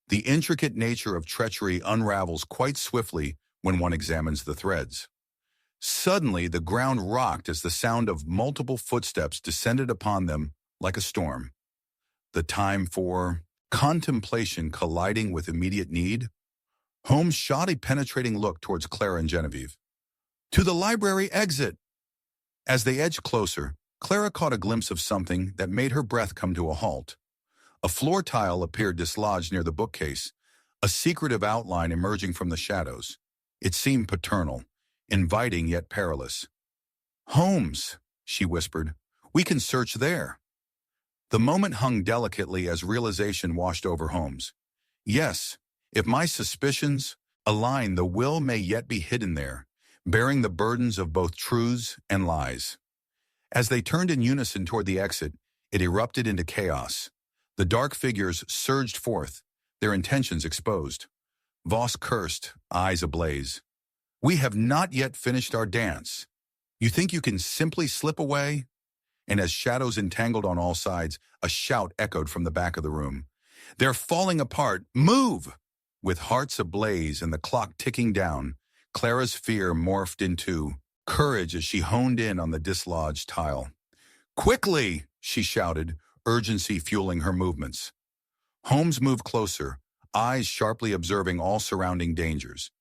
Speaker 1: The intricate nature of treachery unravels quite swiftly when one examines the threads. Suddenly, the ground rocked as the sound of multiple footsteps descended upon them like a storm. The time for contemplation colliding with immediate need, Holmes shot a penetrating look towards Clara and Genevieve. To the library exit! As they edged closer, Clara caught a glimpse of something that made her breath come to a halt. A floor tile appeared dislodged near the bookcase, a secretive outline emerging from the shadows. It seemed paternal, inviting yet perilous. Holmes, she whispered, we can search there. The moment hung delicately as realization washed over Holmes. Yes, if my suspicions align, the will may yet be hidden there, bearing the burdens of both truths and lies. As they turned in unison toward the exit, it erupted into chaos. The dark figures surged forth, their intentions exposed. Voss cursed, eyes ablaze. We have not yet finished our dance. You think you can simply slip away? And as shadows entangled on all sides, a shout echoed from the back of the room. They're falling apart. Move! With hearts ablaze and the clock ticking down, Clara's fear morphed into courage as she honed in on the dislodged tile. Quickly, she shouted, urgency fueling her movements. Holmes moved closer, eyes sharply observing all surrounding dangers.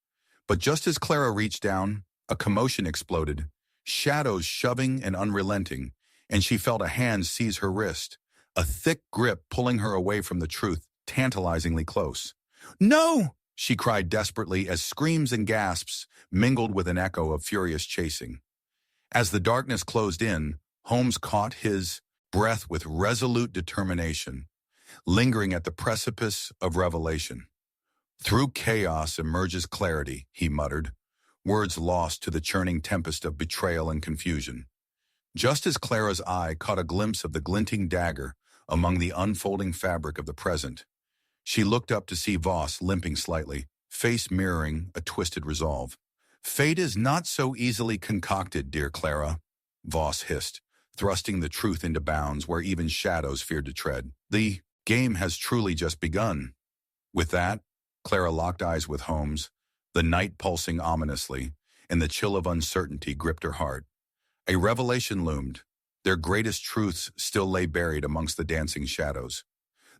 Speaker 1: But just as Clara reached down, a commotion exploded, shadows shoving and unrelenting, and she felt a hand seize her wrist, a thick grip pulling her away from the truth, tantalizingly close. No! She cried desperately as screams and gasps mingled with an echo of furious chasing. As the darkness closed in, Holmes caught his breath with resolute determination, lingering at the precipice of revelation. Through chaos emerges clarity, he muttered, words lost to the churning tempest of betrayal and confusion. Just as Clara's eye caught a glimpse of the glinting dagger among the unfolding fabric of the present, she looked up to see Voss limping slightly, face mirroring a twisted resolve. Fate is not so easily concocted, dear Clara, Voss hissed, thrusting the truth into bounds where even shadows feared to tread. The game has truly just begun. With that, Clara locked eyes with Holmes, the night pulsing ominously, and the chill of uncertainty gripped her heart. A revelation loomed. Their greatest truths still lay buried amongst the dancing shadows.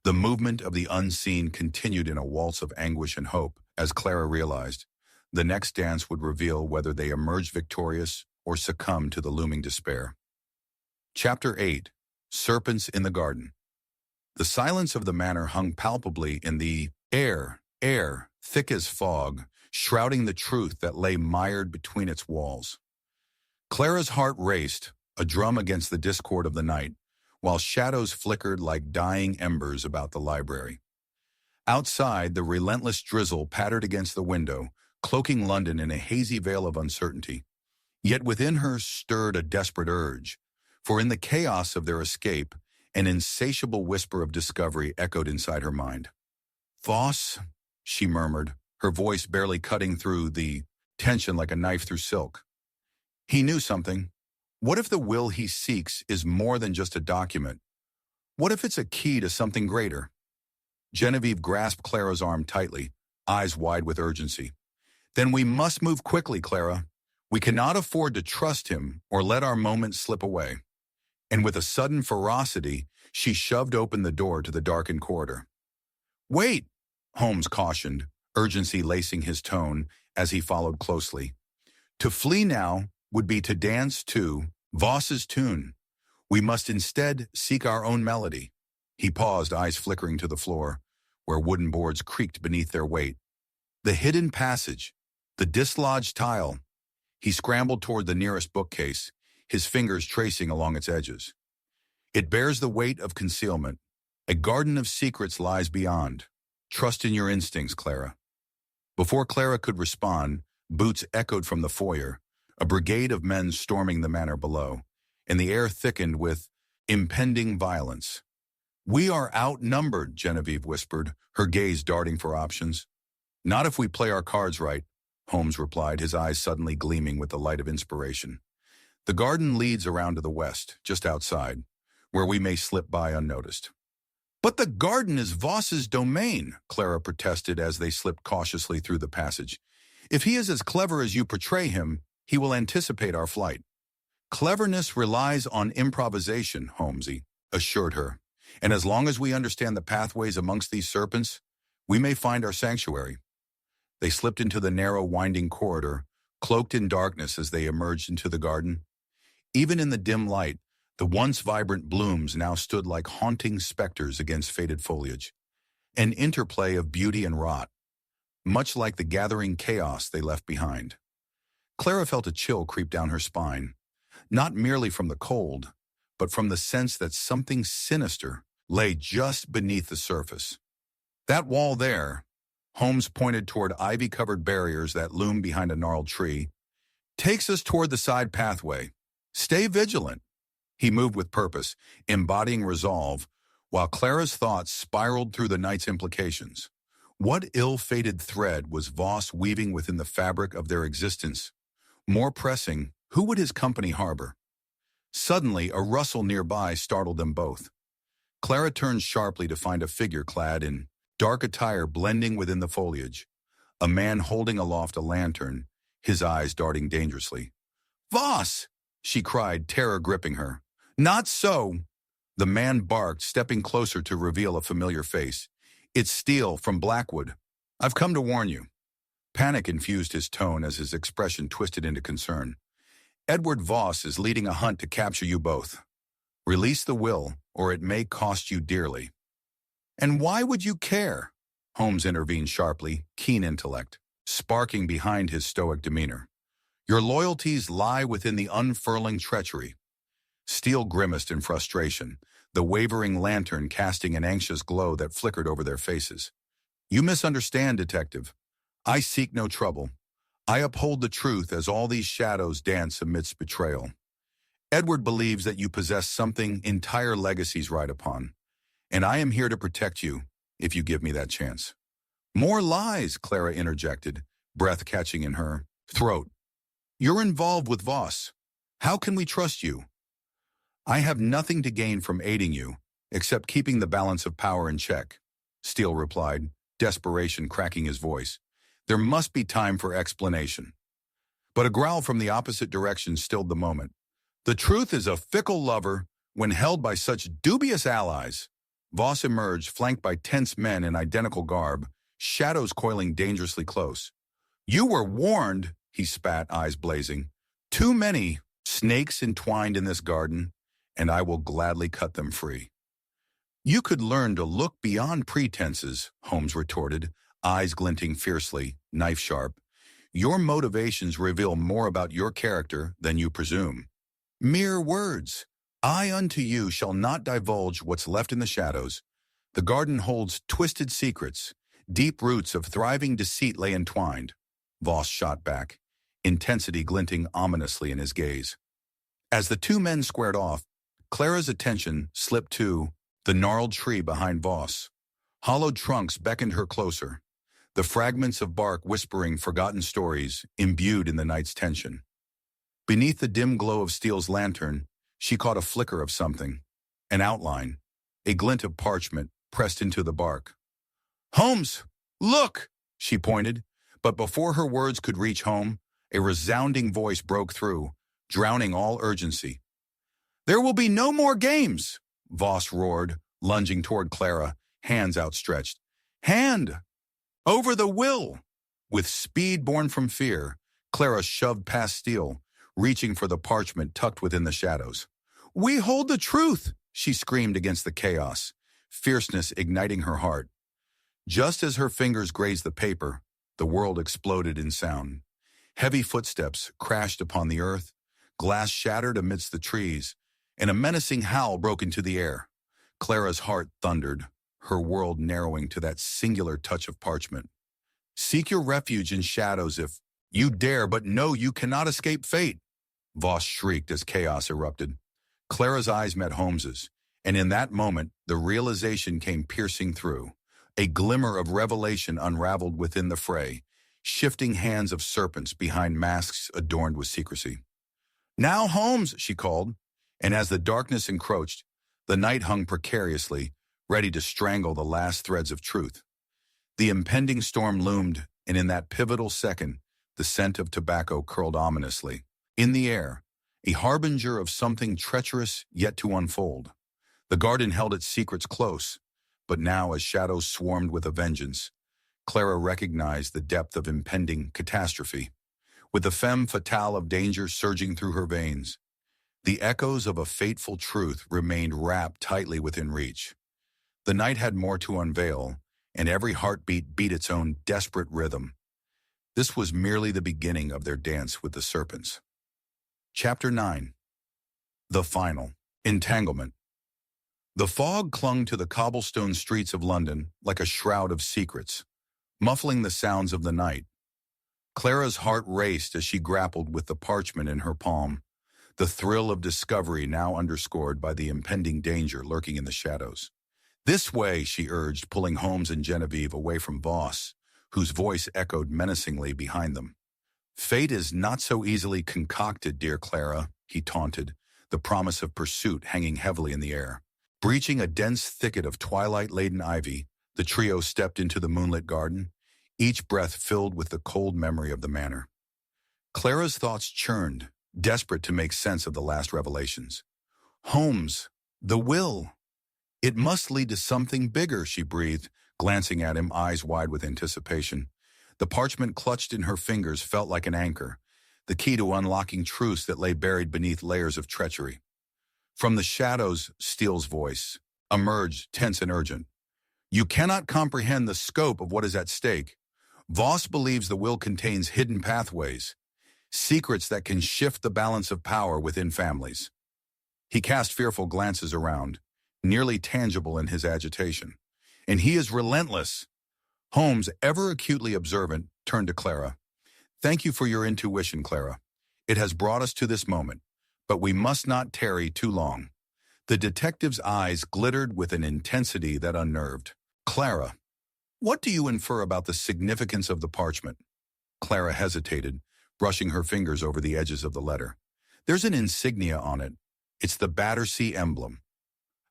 Speaker 1: The movement of the unseen continued in a waltz of anguish and hope, as Clara realized. The next dance would reveal whether they emerged victorious or succumbed to the looming despair. Chapter 8. Serpents in the Garden. The silence of the manor hung palpably in the air, thick as fog, shrouding the truth that lay mired between its walls. Clara's heart raced, a drum against the discord of the night, while shadows flickered like dying embers about the library. Outside, the relentless drizzle pattered against the window, cloaking London in a hazy veil of uncertainty. Yet within her stirred a desperate urge, for in the chaos of their escape, an insatiable whisper of discovery echoed inside her mind. Voss, she murmured, her voice barely cutting through the tension like a knife through silk. He knew something. What if the will he seeks is more than just a document? What if it's a key to something greater? Genevieve grasped Clara's arm tightly, eyes wide with urgency. Then we must move quickly, Clara. We cannot afford to trust him or let our moment slip away. And with a sudden ferocity, she shoved open the door to the darkened corridor. Wait, Holmes cautioned, urgency lacing his tone as he followed closely. To flee now would be to dance to Voss's tune. We must instead seek our own melody. He paused, eyes flickering to the floor, where wooden boards creaked beneath their weight. The hidden passage, the dislodged tile. He scrambled toward the nearest bookcase, his fingers tracing along its edges. It bears the weight of concealment. A garden of secrets lies beyond. Trust in your instincts, Clara. Before Clara could respond, boots echoed from the foyer, a brigade of men storming the manor below, and the air thickened with impending violence. We are outnumbered, Genevieve whispered, her gaze darting for options. Not if we play our cards right, Holmes replied, his eyes suddenly gleaming with the light of inspiration. The garden leads around to the west, just outside, where we may slip by unnoticed. But the garden is Voss's domain, Clara protested as they slipped cautiously through the passage. If he is as clever as you portray him, he will anticipate our flight. Cleverness relies on improvisation, Holmesy assured her. And as long as we understand the pathways amongst these serpents, we may find our sanctuary. They slipped into the narrow, winding corridor, cloaked in darkness as they emerged into the garden. Even in the dim light, the once vibrant blooms now stood like haunting specters against faded foliage, an interplay of beauty and rot, much like the gathering chaos they left behind. Clara felt a chill creep down her spine, not merely from the cold, but from the sense that something sinister lay just beneath the surface. That wall there, Holmes pointed toward ivy-covered barriers that loomed behind a gnarled tree, takes us toward the side pathway. Stay vigilant. He moved with purpose, embodying resolve, while Clara's thoughts spiraled through the night's implications. What ill-fated thread was Voss weaving within the fabric of their existence? More pressing, who would his company harbor? Suddenly, a rustle nearby startled them both. Clara turned sharply to find a figure clad in dark attire blending within the foliage, a man holding aloft a lantern, his eyes darting dangerously. "Voss!" she cried, terror gripping her. "Not so!" The man barked, stepping closer to reveal a familiar face. "It's Steele from Blackwood. I've come to warn you." Panic infused his tone as his expression twisted into concern. "Edward Voss is leading a hunt to capture you both. Release the will, or it may cost you dearly." "And why would you care?" Holmes intervened sharply, keen intellect, sparking behind his stoic demeanor. "Your loyalties lie within the unfurling treachery." Steele grimaced in frustration, the wavering lantern casting an anxious glow that flickered over their faces. "You misunderstand, Detective. I seek no trouble. I uphold the truth as all these shadows dance amidst betrayal. Edward believes that you possess something entire legacies ride upon, and I am here to protect you if you give me that chance." "More lies," Clara interjected, breath catching in her throat. "You're involved with Voss. How can we trust you?" "I have nothing to gain from aiding you, except keeping the balance of power in check," Steele replied, desperation cracking his voice. "There must be time for explanation." But a growl from the opposite direction stilled the moment. "The truth is a fickle lover when held by such dubious allies." Voss emerged, flanked by tense men in identical garb, shadows coiling dangerously close. "You were warned," he spat, eyes blazing. "Too many snakes entwined in this garden, and I will gladly cut them free." "You could learn to look beyond pretenses," Holmes retorted, eyes glinting fiercely, knife sharp. "Your motivations reveal more about your character than you presume." "Mere words. I unto you shall not divulge what's left in the shadows. The garden holds twisted secrets. Deep roots of thriving deceit lay entwined." Voss shot back, intensity glinting ominously in his gaze. As the two men squared off, Clara's attention slipped to the gnarled tree behind Voss. Hollowed trunks beckoned her closer, the fragments of bark whispering forgotten stories imbued in the night's tension. Beneath the dim glow of Steele's lantern, she caught a flicker of something, an outline, a glint of parchment pressed into the bark. "Holmes, look!" she pointed, but before her words could reach home, a resounding voice broke through, drowning all urgency. "There will be no more games!" Voss roared, lunging toward Clara, hands outstretched. "Hand! Over the will!" With speed born from fear, Clara shoved past Steele, reaching for the parchment tucked within the shadows. "We hold the truth!" she screamed against the chaos, fierceness igniting her heart. Just as her fingers grazed the paper, the world exploded in sound. Heavy footsteps crashed upon the earth, glass shattered amidst the trees, and a menacing howl broke into the air. Clara's heart thundered, her world narrowing to that singular touch of parchment. "Seek your refuge in shadows if you dare, but no, you cannot escape fate," Voss shrieked as chaos erupted. Clara's eyes met Holmes's, And in that moment, the realization came piercing through. A glimmer of revelation unraveled within the fray, shifting hands of serpents behind masks adorned with secrecy. "Now, Holmes," she called, and as the darkness encroached, the night hung precariously, ready to strangle the last threads of truth. The impending storm loomed, and in that pivotal second, the scent of tobacco curled ominously. In the air, a harbinger of something treacherous yet to unfold. The garden held its secrets close, but now as shadows swarmed with a vengeance, Clara recognized the depth of impending catastrophe. With the femme fatale of danger surging through her veins, the echoes of a fateful truth remained wrapped tightly within reach. The night had more to unveil, and every heartbeat beat its own desperate rhythm. This was merely the beginning of their dance with the serpents. Chapter 9. The Final Entanglement. The fog clung to the cobblestone streets of London like a shroud of secrets, muffling the sounds of the night. Clara's heart raced as she grappled with the parchment in her palm, the thrill of discovery now underscored by the impending danger lurking in the shadows. "This way," she urged, pulling Holmes and Genevieve away from Voss, whose voice echoed menacingly behind them. "Fate is not so easily concocted, dear Clara," he taunted, the promise of pursuit hanging heavily in the air. Breaching a dense thicket of twilight-laden ivy, the trio stepped into the moonlit garden, each breath filled with the cold memory of the manor. Clara's thoughts churned, desperate to make sense of the last revelations. "Holmes, the will. It must lead to something bigger," she breathed, glancing at him, eyes wide with anticipation. The parchment clutched in her fingers felt like an anchor, the key to unlocking truths that lay buried beneath layers of treachery. From the shadows, Steele's voice emerged, tense and urgent. "You cannot comprehend the scope of what is at stake. Voss believes the will contains hidden pathways, secrets that can shift the balance of power within families." He cast fearful glances around, nearly tangible in his agitation. "And he is relentless." Holmes, ever acutely observant, turned to Clara. "Thank you for your intuition, Clara. It has brought us to this moment, but we must not tarry too long." The detective's eyes glittered with an intensity that unnerved. "Clara, what do you infer about the significance of the parchment?" Clara hesitated, brushing her fingers over the edges of the letter. "There's an insignia on it. It's the Battersea emblem."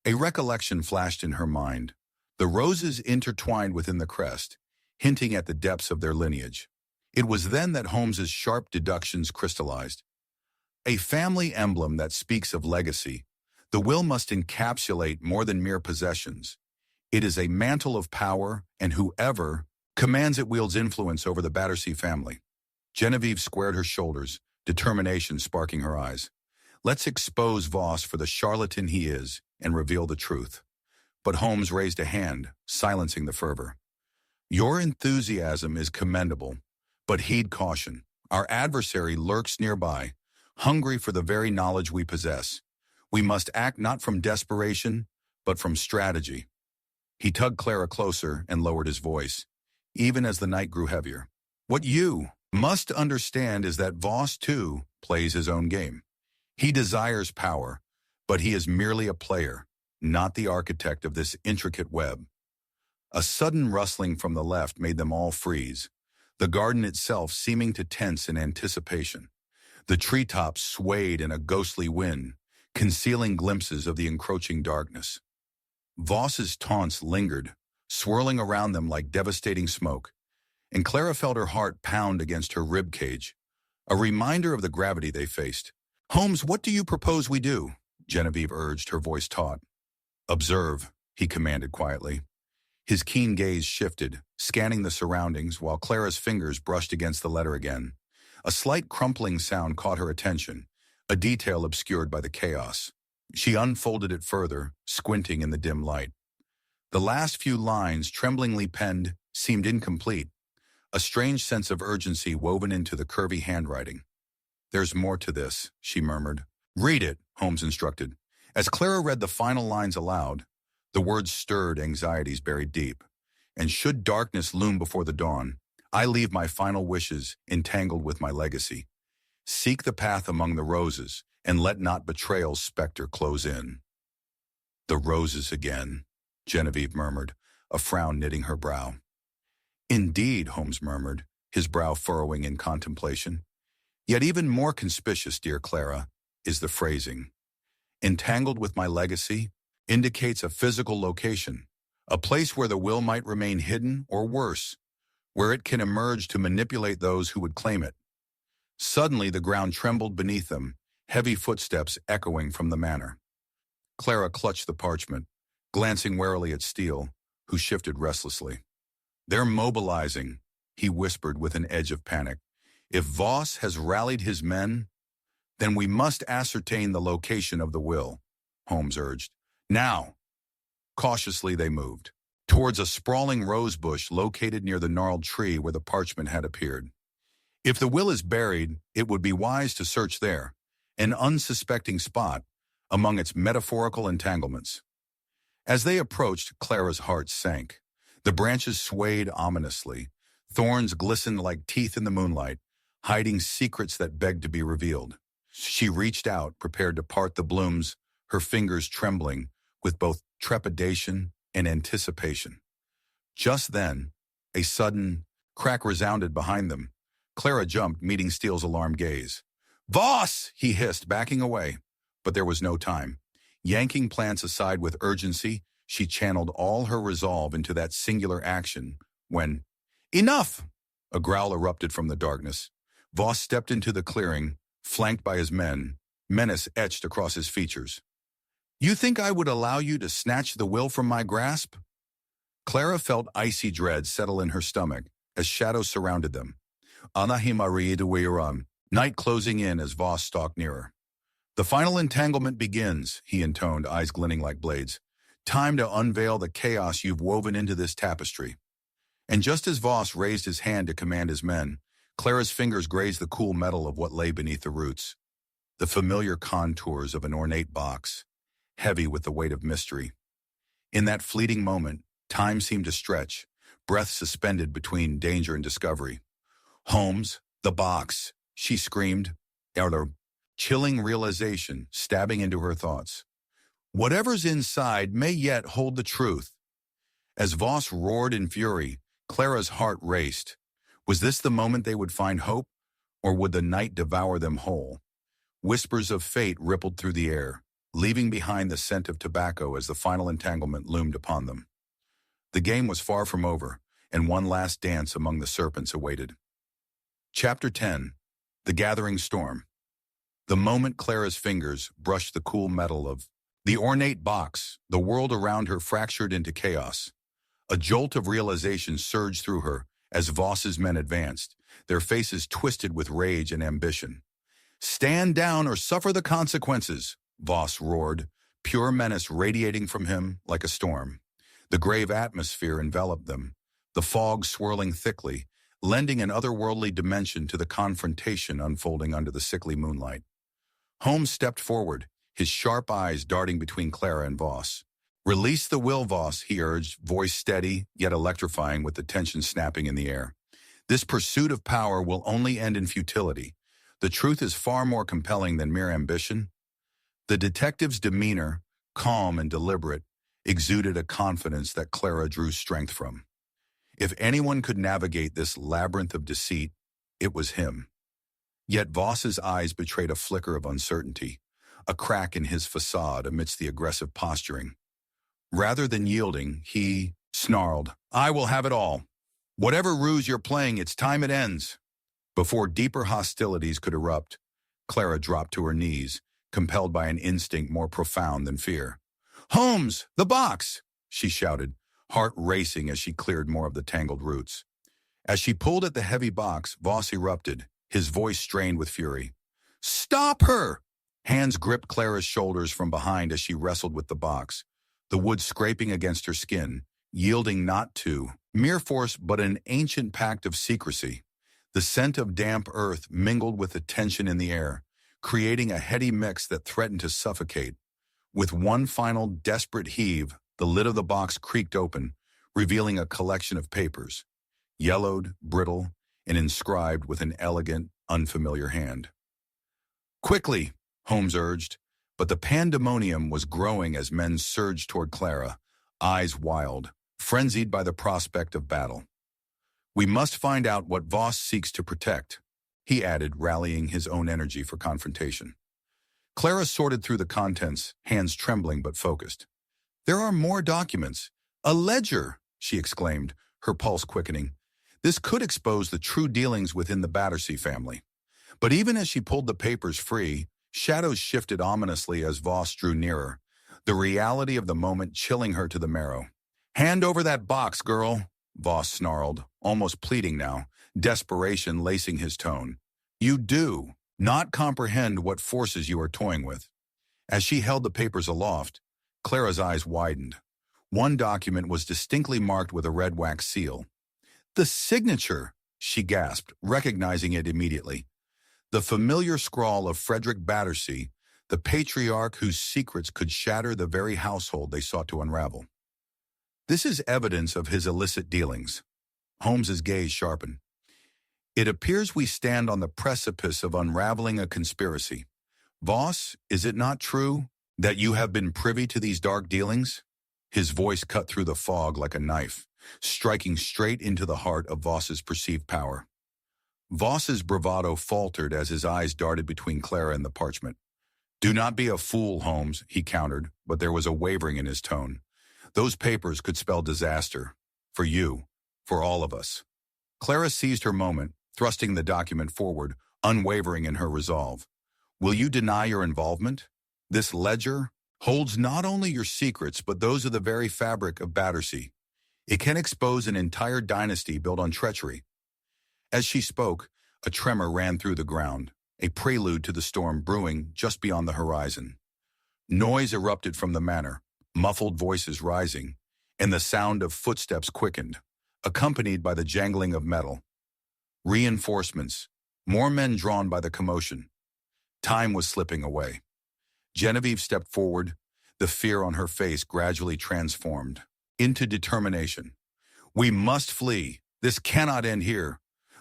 Speaker 1: A recollection flashed in her mind, the roses intertwined within the crest, hinting at the depths of their lineage. It was then that Holmes's sharp deductions crystallized. A family emblem that speaks of legacy. The will must encapsulate more than mere possessions. It is a mantle of power, and whoever commands it wields influence over the Battersea family. Genevieve squared her shoulders, determination sparking her eyes. "Let's expose Voss for the charlatan he is and reveal the truth." But Holmes raised a hand, silencing the fervor. "Your enthusiasm is commendable, but heed caution. Our adversary lurks nearby, hungry for the very knowledge we possess. We must act not from desperation, but from strategy." He tugged Clara closer and lowered his voice, even as the night grew heavier. "What you must understand is that Voss, too, plays his own game. He desires power, but he is merely a player, not the architect of this intricate web." A sudden rustling from the left made them all freeze, the garden itself seeming to tense in anticipation. The treetops swayed in a ghostly wind, concealing glimpses of the encroaching darkness. Voss's taunts lingered, swirling around them like devastating smoke, and Clara felt her heart pound against her rib cage, a reminder of the gravity they faced. "Holmes, what do you propose we do?" Genevieve urged, her voice taut. "Observe," he commanded quietly. His keen gaze shifted, scanning the surroundings while Clara's fingers brushed against the letter again. A slight crumpling sound caught her attention, a detail obscured by the chaos. She unfolded it further, squinting in the dim light. The last few lines, tremblingly penned, seemed incomplete, a strange sense of urgency woven into the curvy handwriting. "There's more to this," she murmured. "Read it," Holmes instructed. As Clara read the final lines aloud, the words stirred anxieties buried deep. "And should darkness loom before the dawn, I leave my final wishes entangled with my legacy. Seek the path among the roses, and let not betrayal's specter close in." The roses again, Genevieve murmured, a frown knitting her brow. Indeed, Holmes murmured, his brow furrowing in contemplation. Yet even more conspicuous, dear Clara, is the phrasing. Entangled with my legacy indicates a physical location, a place where the will might remain hidden or worse, where it can emerge to manipulate those who would claim it. Suddenly the ground trembled beneath them, heavy footsteps echoing from the manor. Clara clutched the parchment, glancing warily at Steele, who shifted restlessly. They're mobilizing, he whispered with an edge of panic. If Voss has rallied his men, then we must ascertain the location of the will, Holmes urged. Now! Cautiously they moved, towards a sprawling rose bush located near the gnarled tree where the parchment had appeared. If the will is buried, it would be wise to search there, an unsuspecting spot among its metaphorical entanglements. As they approached, Clara's heart sank. The branches swayed ominously. Thorns glistened like teeth in the moonlight, hiding secrets that begged to be revealed. She reached out, prepared to part the blooms, her fingers trembling with both trepidation and anticipation. Just then, a sudden crack resounded behind them. Clara jumped, meeting Steele's alarmed gaze. "Voss!" he hissed, backing away. But there was no time. Yanking plants aside with urgency, she channeled all her resolve into that singular action when, "Enough!" a growl erupted from the darkness. Voss stepped into the clearing, flanked by his men, menace etched across his features. "You think I would allow you to snatch the will from my grasp?" Clara felt icy dread settle in her stomach as shadows surrounded them. Night closing in as Voss stalked nearer. "The final entanglement begins," he intoned, eyes glinting like blades. "Time to unveil the chaos you've woven into this tapestry." And just as Voss raised his hand to command his men, Clara's fingers grazed the cool metal of what lay beneath the roots. The familiar contours of an ornate box, heavy with the weight of mystery. In that fleeting moment, time seemed to stretch, breath suspended between danger and discovery. "Holmes, the box!" she screamed, chilling realization stabbing into her thoughts. Whatever's inside may yet hold the truth. As Voss roared in fury, Clara's heart raced. Was this the moment they would find hope, or would the night devour them whole? Whispers of fate rippled through the air, leaving behind the scent of tobacco as the final entanglement loomed upon them. The game was far from over, and one last dance among the serpents awaited. Chapter 10. The Gathering Storm. The moment Clara's fingers brushed the cool metal of the ornate box, the world around her fractured into chaos. A jolt of realization surged through her as Voss's men advanced, their faces twisted with rage and ambition. "Stand down or suffer the consequences," Voss roared, pure menace radiating from him like a storm. The grave atmosphere enveloped them, the fog swirling thickly, lending an otherworldly dimension to the confrontation unfolding under the sickly moonlight. Holmes stepped forward, his sharp eyes darting between Clara and Voss. "Release the will, Voss," he urged, voice steady, yet electrifying with the tension snapping in the air. "This pursuit of power will only end in futility. The truth is far more compelling than mere ambition." The detective's demeanor, calm and deliberate, exuded a confidence that Clara drew strength from. If anyone could navigate this labyrinth of deceit, it was him. Yet Voss's eyes betrayed a flicker of uncertainty, a crack in his facade amidst the aggressive posturing. Rather than yielding, he snarled, "I will have it all. Whatever ruse you're playing, it's time it ends." Before deeper hostilities could erupt, Clara dropped to her knees, compelled by an instinct more profound than fear. "Holmes, the box!" she shouted, heart racing as she cleared more of the tangled roots. As she pulled at the heavy box, Voss erupted, his voice strained with fury. "Stop her!" Hands gripped Clara's shoulders from behind as she wrestled with the box, the wood scraping against her skin, yielding not to mere force but an ancient pact of secrecy. The scent of damp earth mingled with the tension in the air, creating a heady mix that threatened to suffocate. With one final desperate heave, the lid of the box creaked open, revealing a collection of papers, yellowed, brittle, and inscribed with an elegant, unfamiliar hand. "Quickly," Holmes urged, But the pandemonium was growing as men surged toward Clara, eyes wild, frenzied by the prospect of battle. "We must find out what Voss seeks to protect," he added, rallying his own energy for confrontation. Clara sorted through the contents, hands trembling but focused. "There are more documents. A ledger!" she exclaimed, her pulse quickening. This could expose the true dealings within the Battersea family. But even as she pulled the papers free, shadows shifted ominously as Voss drew nearer, the reality of the moment chilling her to the marrow. "Hand over that box, girl," Voss snarled, almost pleading now, desperation lacing his tone. "You do not comprehend what forces you are toying with." As she held the papers aloft, Clara's eyes widened. One document was distinctly marked with a red wax seal. "The signature!" she gasped, recognizing it immediately. The familiar scrawl of Frederick Battersea, the patriarch whose secrets could shatter the very household they sought to unravel. "This is evidence of his illicit dealings." Holmes's gaze sharpened. "It appears we stand on the precipice of unraveling a conspiracy. Voss, is it not true that you have been privy to these dark dealings?" His voice cut through the fog like a knife, striking straight into the heart of Voss's perceived power. Voss's bravado faltered as his eyes darted between Clara and the parchment. "Do not be a fool, Holmes," he countered, but there was a wavering in his tone. "Those papers could spell disaster. For you, for all of us." Clara seized her moment, thrusting the document forward, unwavering in her resolve. "Will you deny your involvement? This ledger holds not only your secrets, but those of the very fabric of Battersea. It can expose an entire dynasty built on treachery." As she spoke, a tremor ran through the ground, a prelude to the storm brewing just beyond the horizon. Noise erupted from the manor, muffled voices rising, and the sound of footsteps quickened, accompanied by the jangling of metal. Reinforcements, more men drawn by the commotion. Time was slipping away. Genevieve stepped forward, the fear on her face gradually transformed into determination. "We must flee. This cannot end here.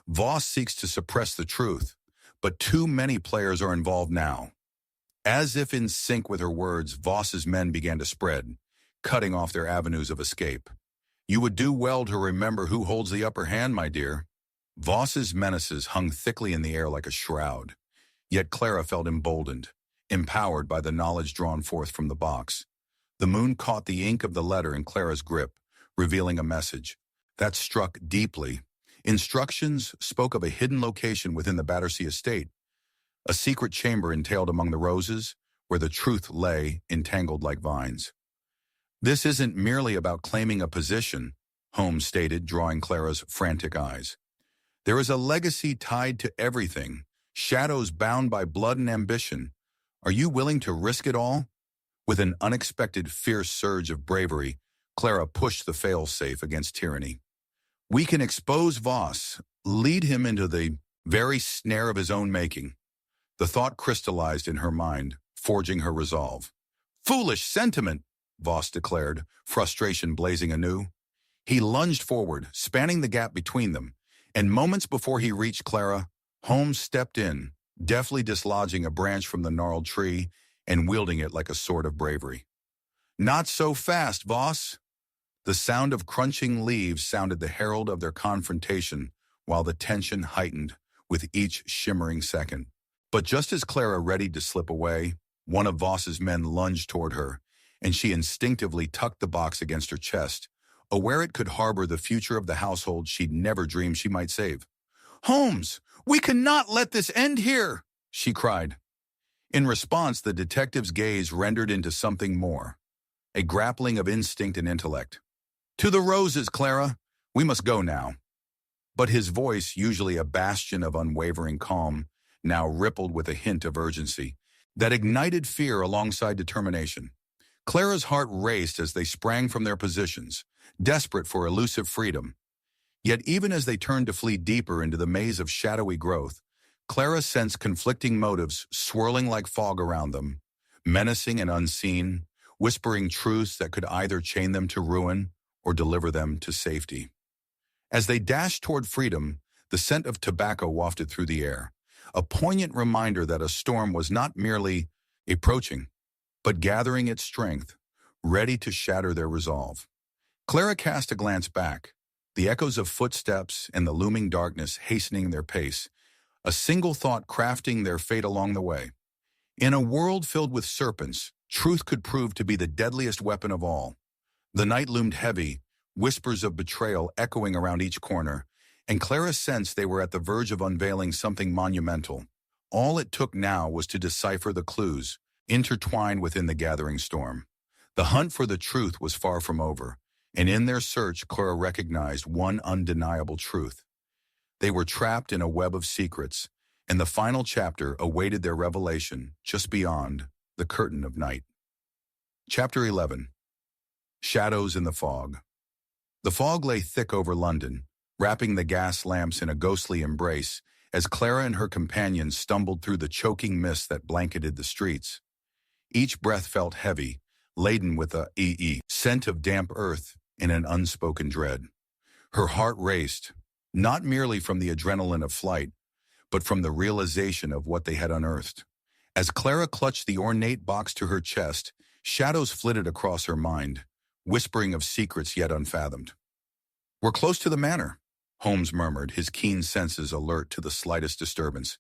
Speaker 1: Voss seeks to suppress the truth, but too many players are involved now." As if in sync with her words, Voss's men began to spread, cutting off their avenues of escape. "You would do well to remember who holds the upper hand, my dear." Voss's menaces hung thickly in the air like a shroud, yet Clara felt emboldened, empowered by the knowledge drawn forth from the box. The moon caught the ink of the letter in Clara's grip, revealing a message that struck deeply. Instructions spoke of a hidden location within the Battersea estate, a secret chamber entailed among the roses, where the truth lay entangled like vines. "This isn't merely about claiming a position," Holmes stated, drawing Clara's frantic eyes. "There is a legacy tied to everything, shadows bound by blood and ambition. Are you willing to risk it all?" With an unexpected fierce surge of bravery, Clara pushed the fail-safe against tyranny. "We can expose Voss, lead him into the very snare of his own making." The thought crystallized in her mind, forging her resolve. "Foolish sentiment," Voss declared, frustration blazing anew. He lunged forward, spanning the gap between them, and moments before he reached Clara, Holmes stepped in, deftly dislodging a branch from the gnarled tree and wielding it like a sword of bravery. "Not so fast, Voss." The sound of crunching leaves sounded the herald of their confrontation, while the tension heightened with each shimmering second. But just as Clara readied to slip away, one of Voss's men lunged toward her, and she instinctively tucked the box against her chest, aware it could harbor the future of the household she'd never dreamed she might save. "Holmes, we cannot let this end here," she cried. In response, the detective's gaze rendered into something more, a grappling of instinct and intellect. "To the roses, Clara. We must go now." But his voice, usually a bastion of unwavering calm, now rippled with a hint of urgency that ignited fear alongside determination. Clara's heart raced as they sprang from their positions, desperate for elusive freedom. Yet even as they turned to flee deeper into the maze of shadowy growth, Clara sensed conflicting motives swirling like fog around them, menacing and unseen, whispering truths that could either chain them to ruin or deliver them to safety. As they dashed toward freedom, the scent of tobacco wafted through the air, a poignant reminder that a storm was not merely approaching, but gathering its strength, ready to shatter their resolve. Clara cast a glance back, the echoes of footsteps and the looming darkness hastening their pace, a single thought crafting their fate along the way. In a world filled with serpents, truth could prove to be the deadliest weapon of all. The night loomed heavy, whispers of betrayal echoing around each corner, and Clara sensed they were at the verge of unveiling something monumental. All it took now was to decipher the clues, intertwined within the gathering storm. The hunt for the truth was far from over, and in their search Clara recognized one undeniable truth. They were trapped in a web of secrets, and the final chapter awaited their revelation just beyond the curtain of night. Chapter 11. Shadows in the Fog. The fog lay thick over London, wrapping the gas lamps in a ghostly embrace as Clara and her companions stumbled through the choking mist that blanketed the streets. Each breath felt heavy, laden with a scent of damp earth and an unspoken dread. Her heart raced, not merely from the adrenaline of flight, but from the realization of what they had unearthed. As Clara clutched the ornate box to her chest, shadows flitted across her mind, whispering of secrets yet unfathomed. "We're close to the manor," Holmes murmured, his keen senses alert to the slightest disturbance.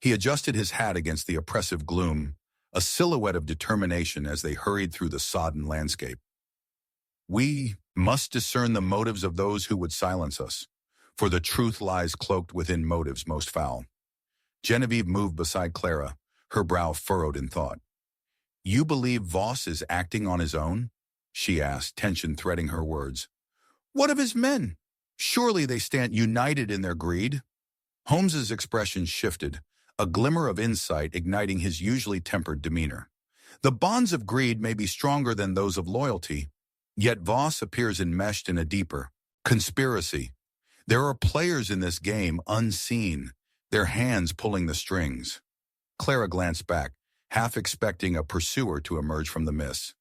Speaker 1: He adjusted his hat against the oppressive gloom, a silhouette of determination as they hurried through the sodden landscape. "We must discern the motives of those who would silence us, for the truth lies cloaked within motives most foul." Genevieve moved beside Clara, her brow furrowed in thought. "You believe Voss is acting on his own?" she asked, tension threading her words. "What of his men? Surely they stand united in their greed?" Holmes's expression shifted, a glimmer of insight igniting his usually tempered demeanor. "The bonds of greed may be stronger than those of loyalty, yet Voss appears enmeshed in a deeper conspiracy. There are players in this game unseen, their hands pulling the strings." Clara glanced back, half expecting a pursuer to emerge from the mist.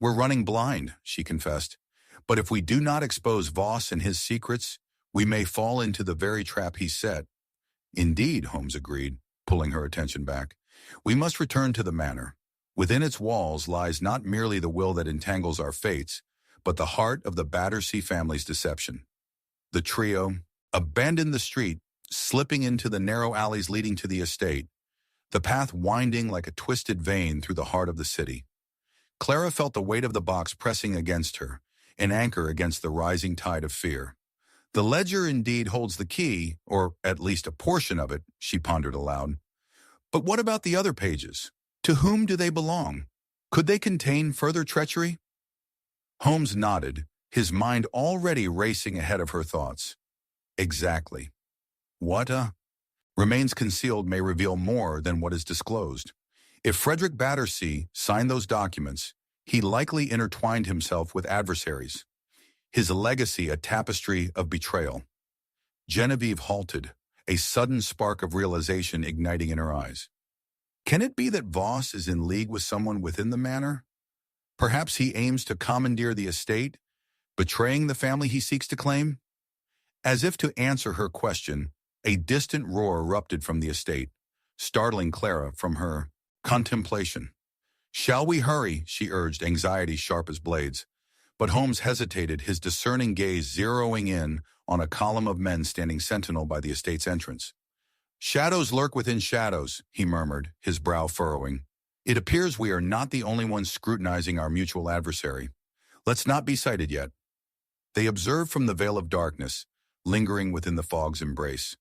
Speaker 1: "We're running blind," she confessed. "But if we do not expose Voss and his secrets, we may fall into the very trap he set." "Indeed," Holmes agreed, pulling her attention back. "We must return to the manor. Within its walls lies not merely the will that entangles our fates, but the heart of the Battersea family's deception." The trio abandoned the street, slipping into the narrow alleys leading to the estate, the path winding like a twisted vein through the heart of the city. Clara felt the weight of the box pressing against her, an anchor against the rising tide of fear. "The ledger indeed holds the key, or at least a portion of it," she pondered aloud. "But what about the other pages? To whom do they belong? Could they contain further treachery?" Holmes nodded, his mind already racing ahead of her thoughts. "Exactly. What remains concealed may reveal more than what is disclosed. If Frederick Battersea signed those documents, he likely intertwined himself with adversaries. His legacy a tapestry of betrayal." Genevieve halted, a sudden spark of realization igniting in her eyes. "Can it be that Voss is in league with someone within the manor? Perhaps he aims to commandeer the estate, betraying the family he seeks to claim?" As if to answer her question, a distant roar erupted from the estate, startling Clara from her contemplation. "Shall we hurry?" she urged, anxiety sharp as blades. But Holmes hesitated, his discerning gaze zeroing in on a column of men standing sentinel by the estate's entrance. "Shadows lurk within shadows," he murmured, his brow furrowing. "It appears we are not the only ones scrutinizing our mutual adversary. Let's not be sighted yet." They observed from the veil of darkness, lingering within the fog's embrace.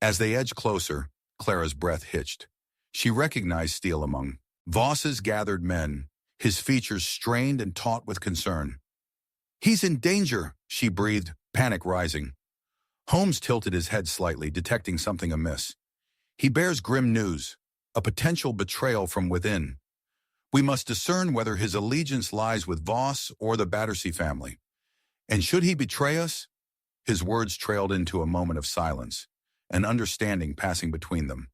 Speaker 1: As they edged closer, Clara's breath hitched. She recognized Steele among Voss's gathered men, his features strained and taut with concern. "He's in danger," she breathed, panic rising. Holmes tilted his head slightly, detecting something amiss. "He bears grim news, a potential betrayal from within. We must discern whether his allegiance lies with Voss or the Battersea family. And should he betray us?" His words trailed into a moment of silence, an understanding passing between them.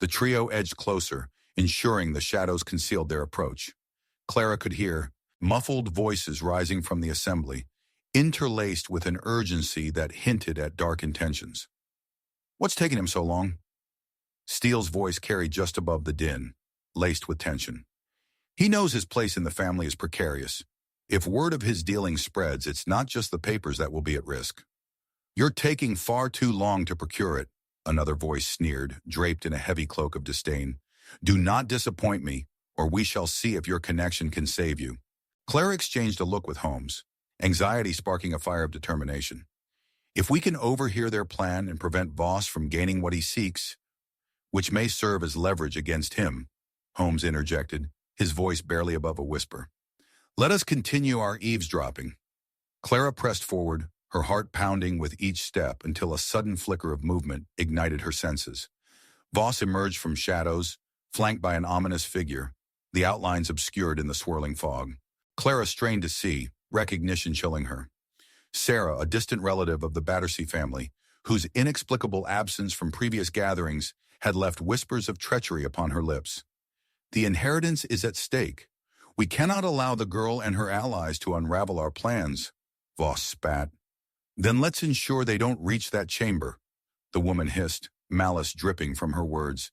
Speaker 1: The trio edged closer, ensuring the shadows concealed their approach. Clara could hear muffled voices rising from the assembly, interlaced with an urgency that hinted at dark intentions. "What's taking him so long?" Steele's voice carried just above the din, laced with tension. He knows his place in the family is precarious. If word of his dealings spreads, it's not just the papers that will be at risk. You're taking far too long to procure it, another voice sneered, draped in a heavy cloak of disdain. Do not disappoint me, or we shall see if your connection can save you. Clara exchanged a look with Holmes, anxiety sparking a fire of determination. If we can overhear their plan and prevent Voss from gaining what he seeks, which may serve as leverage against him, Holmes interjected, his voice barely above a whisper. Let us continue our eavesdropping. Clara pressed forward, her heart pounding with each step until a sudden flicker of movement ignited her senses. Voss emerged from shadows, flanked by an ominous figure, the outlines obscured in the swirling fog. Clara strained to see, recognition chilling her. Sarah, a distant relative of the Battersea family, whose inexplicable absence from previous gatherings had left whispers of treachery upon her lips. The inheritance is at stake. We cannot allow the girl and her allies to unravel our plans, Voss spat. Then let's ensure they don't reach that chamber, the woman hissed, malice dripping from her words.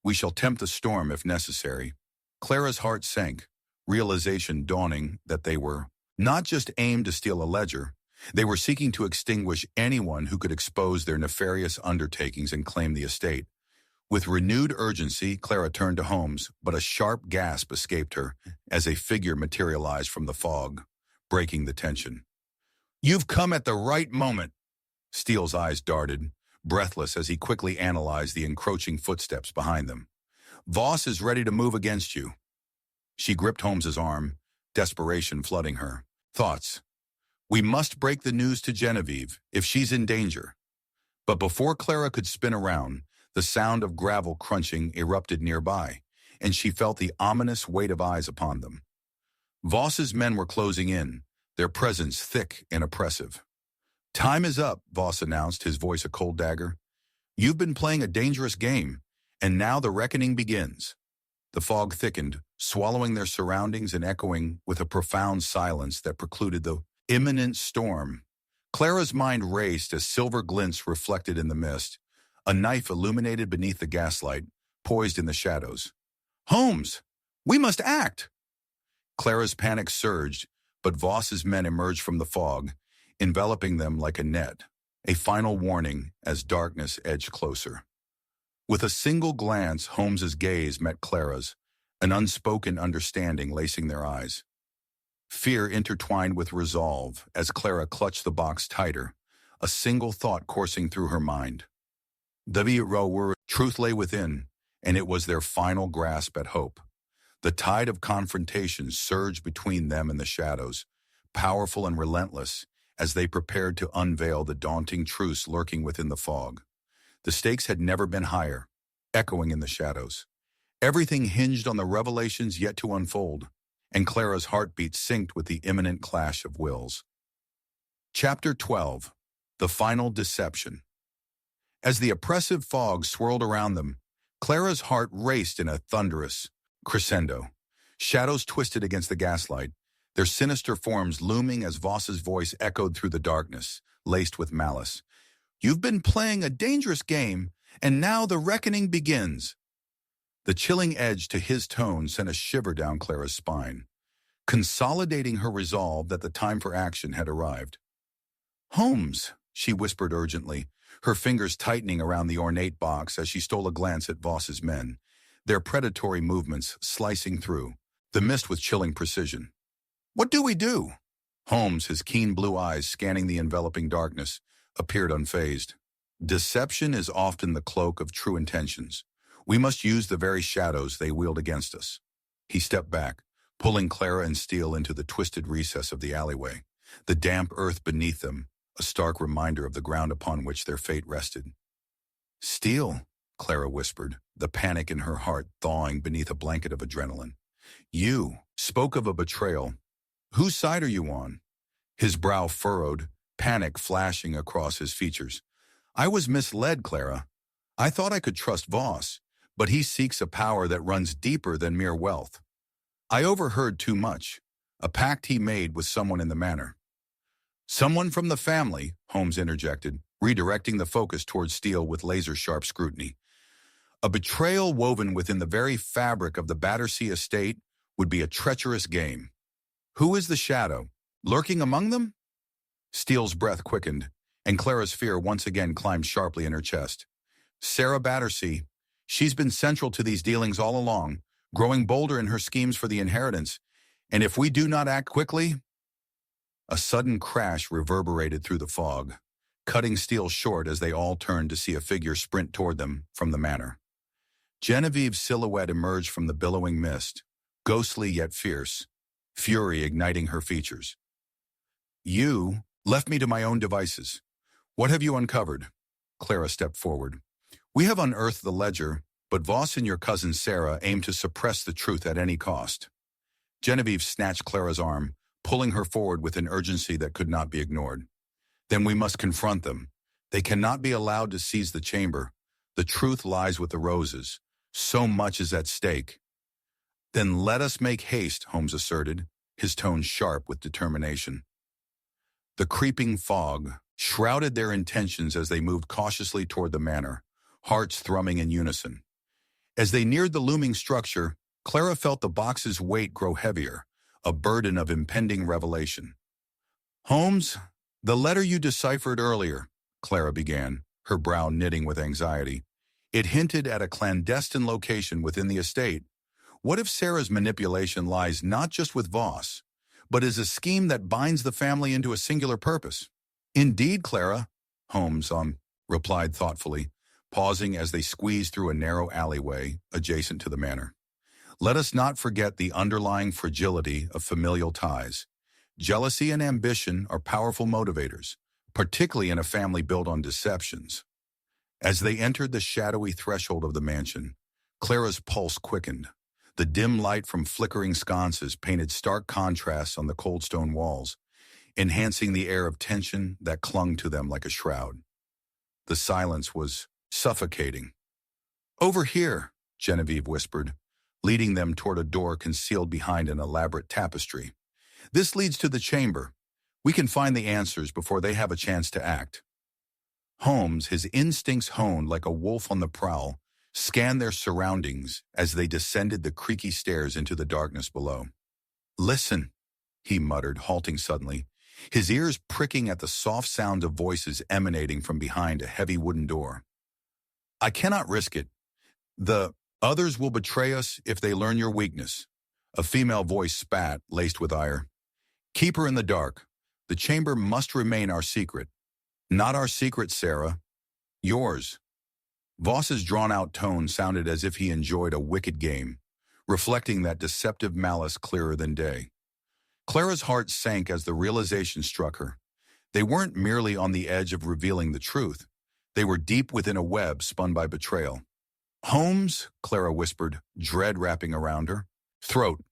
Speaker 1: We shall tempt the storm if necessary. Clara's heart sank, realization dawning that they were not just aimed to steal a ledger, they were seeking to extinguish anyone who could expose their nefarious undertakings and claim the estate. With renewed urgency, Clara turned to Holmes, but a sharp gasp escaped her as a figure materialized from the fog, breaking the tension. You've come at the right moment. Steele's eyes darted, breathless as he quickly analyzed the encroaching footsteps behind them. Voss is ready to move against you. She gripped Holmes's arm, desperation flooding her. Thoughts. We must break the news to Genevieve if she's in danger. But before Clara could spin around, the sound of gravel crunching erupted nearby, and she felt the ominous weight of eyes upon them. Voss's men were closing in, their presence thick and oppressive. Time is up, Voss announced, his voice a cold dagger. You've been playing a dangerous game, and now the reckoning begins. The fog thickened, swallowing their surroundings and echoing with a profound silence that precluded the imminent storm. Clara's mind raced as silver glints reflected in the mist, a knife illuminated beneath the gaslight, poised in the shadows. Holmes! We must act! Clara's panic surged, but Voss's men emerged from the fog, enveloping them like a net, a final warning as darkness edged closer. With a single glance, Holmes's gaze met Clara's, an unspoken understanding lacing their eyes. Fear intertwined with resolve as Clara clutched the box tighter, a single thought coursing through her mind. Truth lay within, and it was their final grasp at hope. The tide of confrontation surged between them and the shadows, powerful and relentless, as they prepared to unveil the daunting truths lurking within the fog. The stakes had never been higher, echoing in the shadows. Everything hinged on the revelations yet to unfold, and Clara's heartbeat synced with the imminent clash of wills. Chapter 12. The Final Deception. As the oppressive fog swirled around them, Clara's heart raced in a thunderous crescendo. Shadows twisted against the gaslight, their sinister forms looming as Voss's voice echoed through the darkness, laced with malice. You've been playing a dangerous game, and now the reckoning begins. The chilling edge to his tone sent a shiver down Clara's spine, consolidating her resolve that the time for action had arrived. Holmes, she whispered urgently, her fingers tightening around the ornate box as she stole a glance at Voss's men, their predatory movements slicing through the mist with chilling precision. What do we do? Holmes, his keen blue eyes scanning the enveloping darkness, appeared unfazed. Deception is often the cloak of true intentions. We must use the very shadows they wield against us. He stepped back, pulling Clara and Steele into the twisted recess of the alleyway, the damp earth beneath them, a stark reminder of the ground upon which their fate rested. Steele, Clara whispered, the panic in her heart thawing beneath a blanket of adrenaline. You spoke of a betrayal. Whose side are you on? His brow furrowed, panic flashing across his features. I was misled, Clara. I thought I could trust Voss, but he seeks a power that runs deeper than mere wealth. I overheard too much, a pact he made with someone in the manor. Someone from the family, Holmes interjected, redirecting the focus towards Steele with laser-sharp scrutiny. A betrayal woven within the very fabric of the Battersea estate would be a treacherous game. Who is the shadow? Lurking among them? Steele's breath quickened, and Clara's fear once again climbed sharply in her chest. Sarah Battersea. She's been central to these dealings all along, growing bolder in her schemes for the inheritance. And if we do not act quickly... A sudden crash reverberated through the fog, cutting Steele short as they all turned to see a figure sprint toward them from the manor. Genevieve's silhouette emerged from the billowing mist, ghostly yet fierce, fury igniting her features. You left me to my own devices. What have you uncovered? Clara stepped forward. We have unearthed the ledger, but Voss and your cousin Sarah aim to suppress the truth at any cost. Genevieve snatched Clara's arm, pulling her forward with an urgency that could not be ignored. Then we must confront them. They cannot be allowed to seize the chamber. The truth lies with the roses. So much is at stake. Then let us make haste, Holmes asserted, his tone sharp with determination. The creeping fog shrouded their intentions as they moved cautiously toward the manor, hearts thrumming in unison. As they neared the looming structure, Clara felt the box's weight grow heavier, a burden of impending revelation. Holmes, the letter you deciphered earlier, Clara began, her brow knitting with anxiety. It hinted at a clandestine location within the estate. What if Sarah's manipulation lies not just with Voss, but is a scheme that binds the family into a singular purpose? Indeed, Clara, Holmes replied thoughtfully, pausing as they squeezed through a narrow alleyway adjacent to the manor. Let us not forget the underlying fragility of familial ties. Jealousy and ambition are powerful motivators, particularly in a family built on deceptions. As they entered the shadowy threshold of the mansion, Clara's pulse quickened. The dim light from flickering sconces painted stark contrasts on the cold stone walls, enhancing the air of tension that clung to them like a shroud. The silence was suffocating. Over here, Genevieve whispered, leading them toward a door concealed behind an elaborate tapestry. This leads to the chamber. We can find the answers before they have a chance to act. Holmes, his instincts honed like a wolf on the prowl, scanned their surroundings as they descended the creaky stairs into the darkness below. Listen, he muttered, halting suddenly, his ears pricking at the soft sound of voices emanating from behind a heavy wooden door. I cannot risk it. The others will betray us if they learn your weakness. A female voice spat, laced with ire. Keep her in the dark. The chamber must remain our secret. Not our secret, Sarah. Yours. Voss's drawn-out tone sounded as if he enjoyed a wicked game, reflecting that deceptive malice clearer than day. Clara's heart sank as the realization struck her. They weren't merely on the edge of revealing the truth. They were deep within a web spun by betrayal. Holmes, Clara whispered, dread wrapping around her. Throat.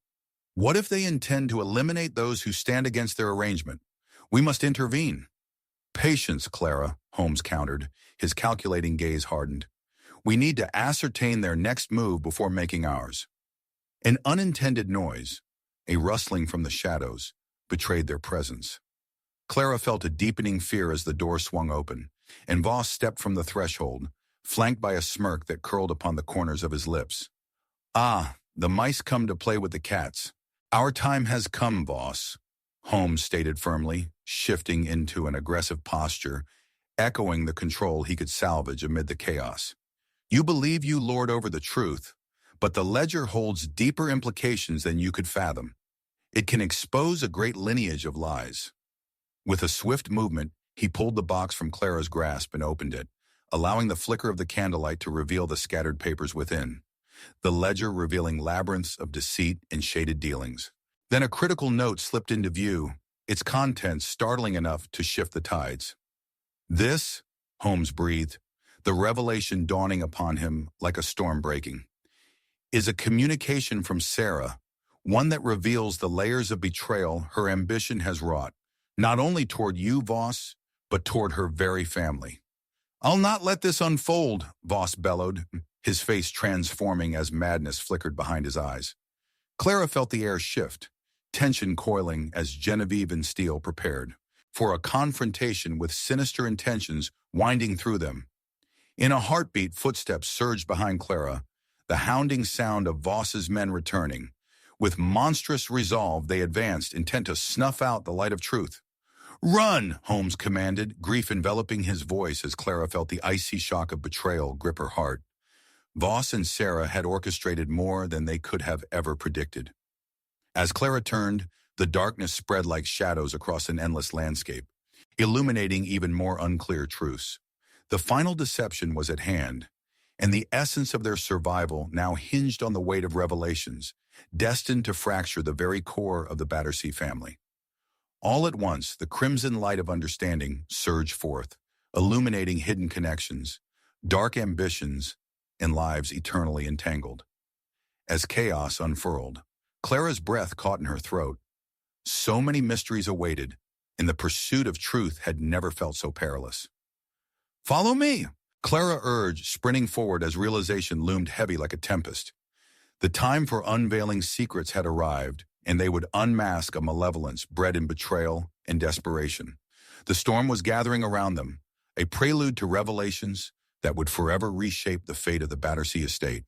Speaker 1: What if they intend to eliminate those who stand against their arrangement? We must intervene. Patience, Clara, Holmes countered, his calculating gaze hardened. We need to ascertain their next move before making ours. An unintended noise, a rustling from the shadows, betrayed their presence. Clara felt a deepening fear as the door swung open, and Voss stepped from the threshold, flanked by a smirk that curled upon the corners of his lips. Ah, the mice come to play with the cats. Our time has come, Voss, Holmes stated firmly, shifting into an aggressive posture, echoing the control he could salvage amid the chaos. You believe you lord over the truth, but the ledger holds deeper implications than you could fathom. It can expose a great lineage of lies. With a swift movement, he pulled the box from Clara's grasp and opened it, allowing the flicker of the candlelight to reveal the scattered papers within, the ledger revealing labyrinths of deceit and shaded dealings. Then a critical note slipped into view, its contents startling enough to shift the tides. This, Holmes breathed, the revelation dawning upon him like a storm breaking, is a communication from Sarah, one that reveals the layers of betrayal her ambition has wrought, not only toward you, Voss, but toward her very family. I'll not let this unfold, Voss bellowed, his face transforming as madness flickered behind his eyes. Clara felt the air shift, tension coiling as Genevieve and Steele prepared for a confrontation with sinister intentions winding through them. In a heartbeat, footsteps surged behind Clara, the hounding sound of Voss's men returning, With monstrous resolve, they advanced, intent to snuff out the light of truth. "Run!" Holmes commanded, grief enveloping his voice as Clara felt the icy shock of betrayal grip her heart. Voss and Sarah had orchestrated more than they could have ever predicted. As Clara turned, the darkness spread like shadows across an endless landscape, illuminating even more unclear truths. The final deception was at hand, and the essence of their survival now hinged on the weight of revelations, destined to fracture the very core of the Battersea family. All at once, the crimson light of understanding surged forth, illuminating hidden connections, dark ambitions, and lives eternally entangled. As chaos unfurled, Clara's breath caught in her throat. So many mysteries awaited, and the pursuit of truth had never felt so perilous. "Follow me!" Clara urged, sprinting forward as realization loomed heavy like a tempest. The time for unveiling secrets had arrived, and they would unmask a malevolence bred in betrayal and desperation. The storm was gathering around them, a prelude to revelations that would forever reshape the fate of the Battersea estate.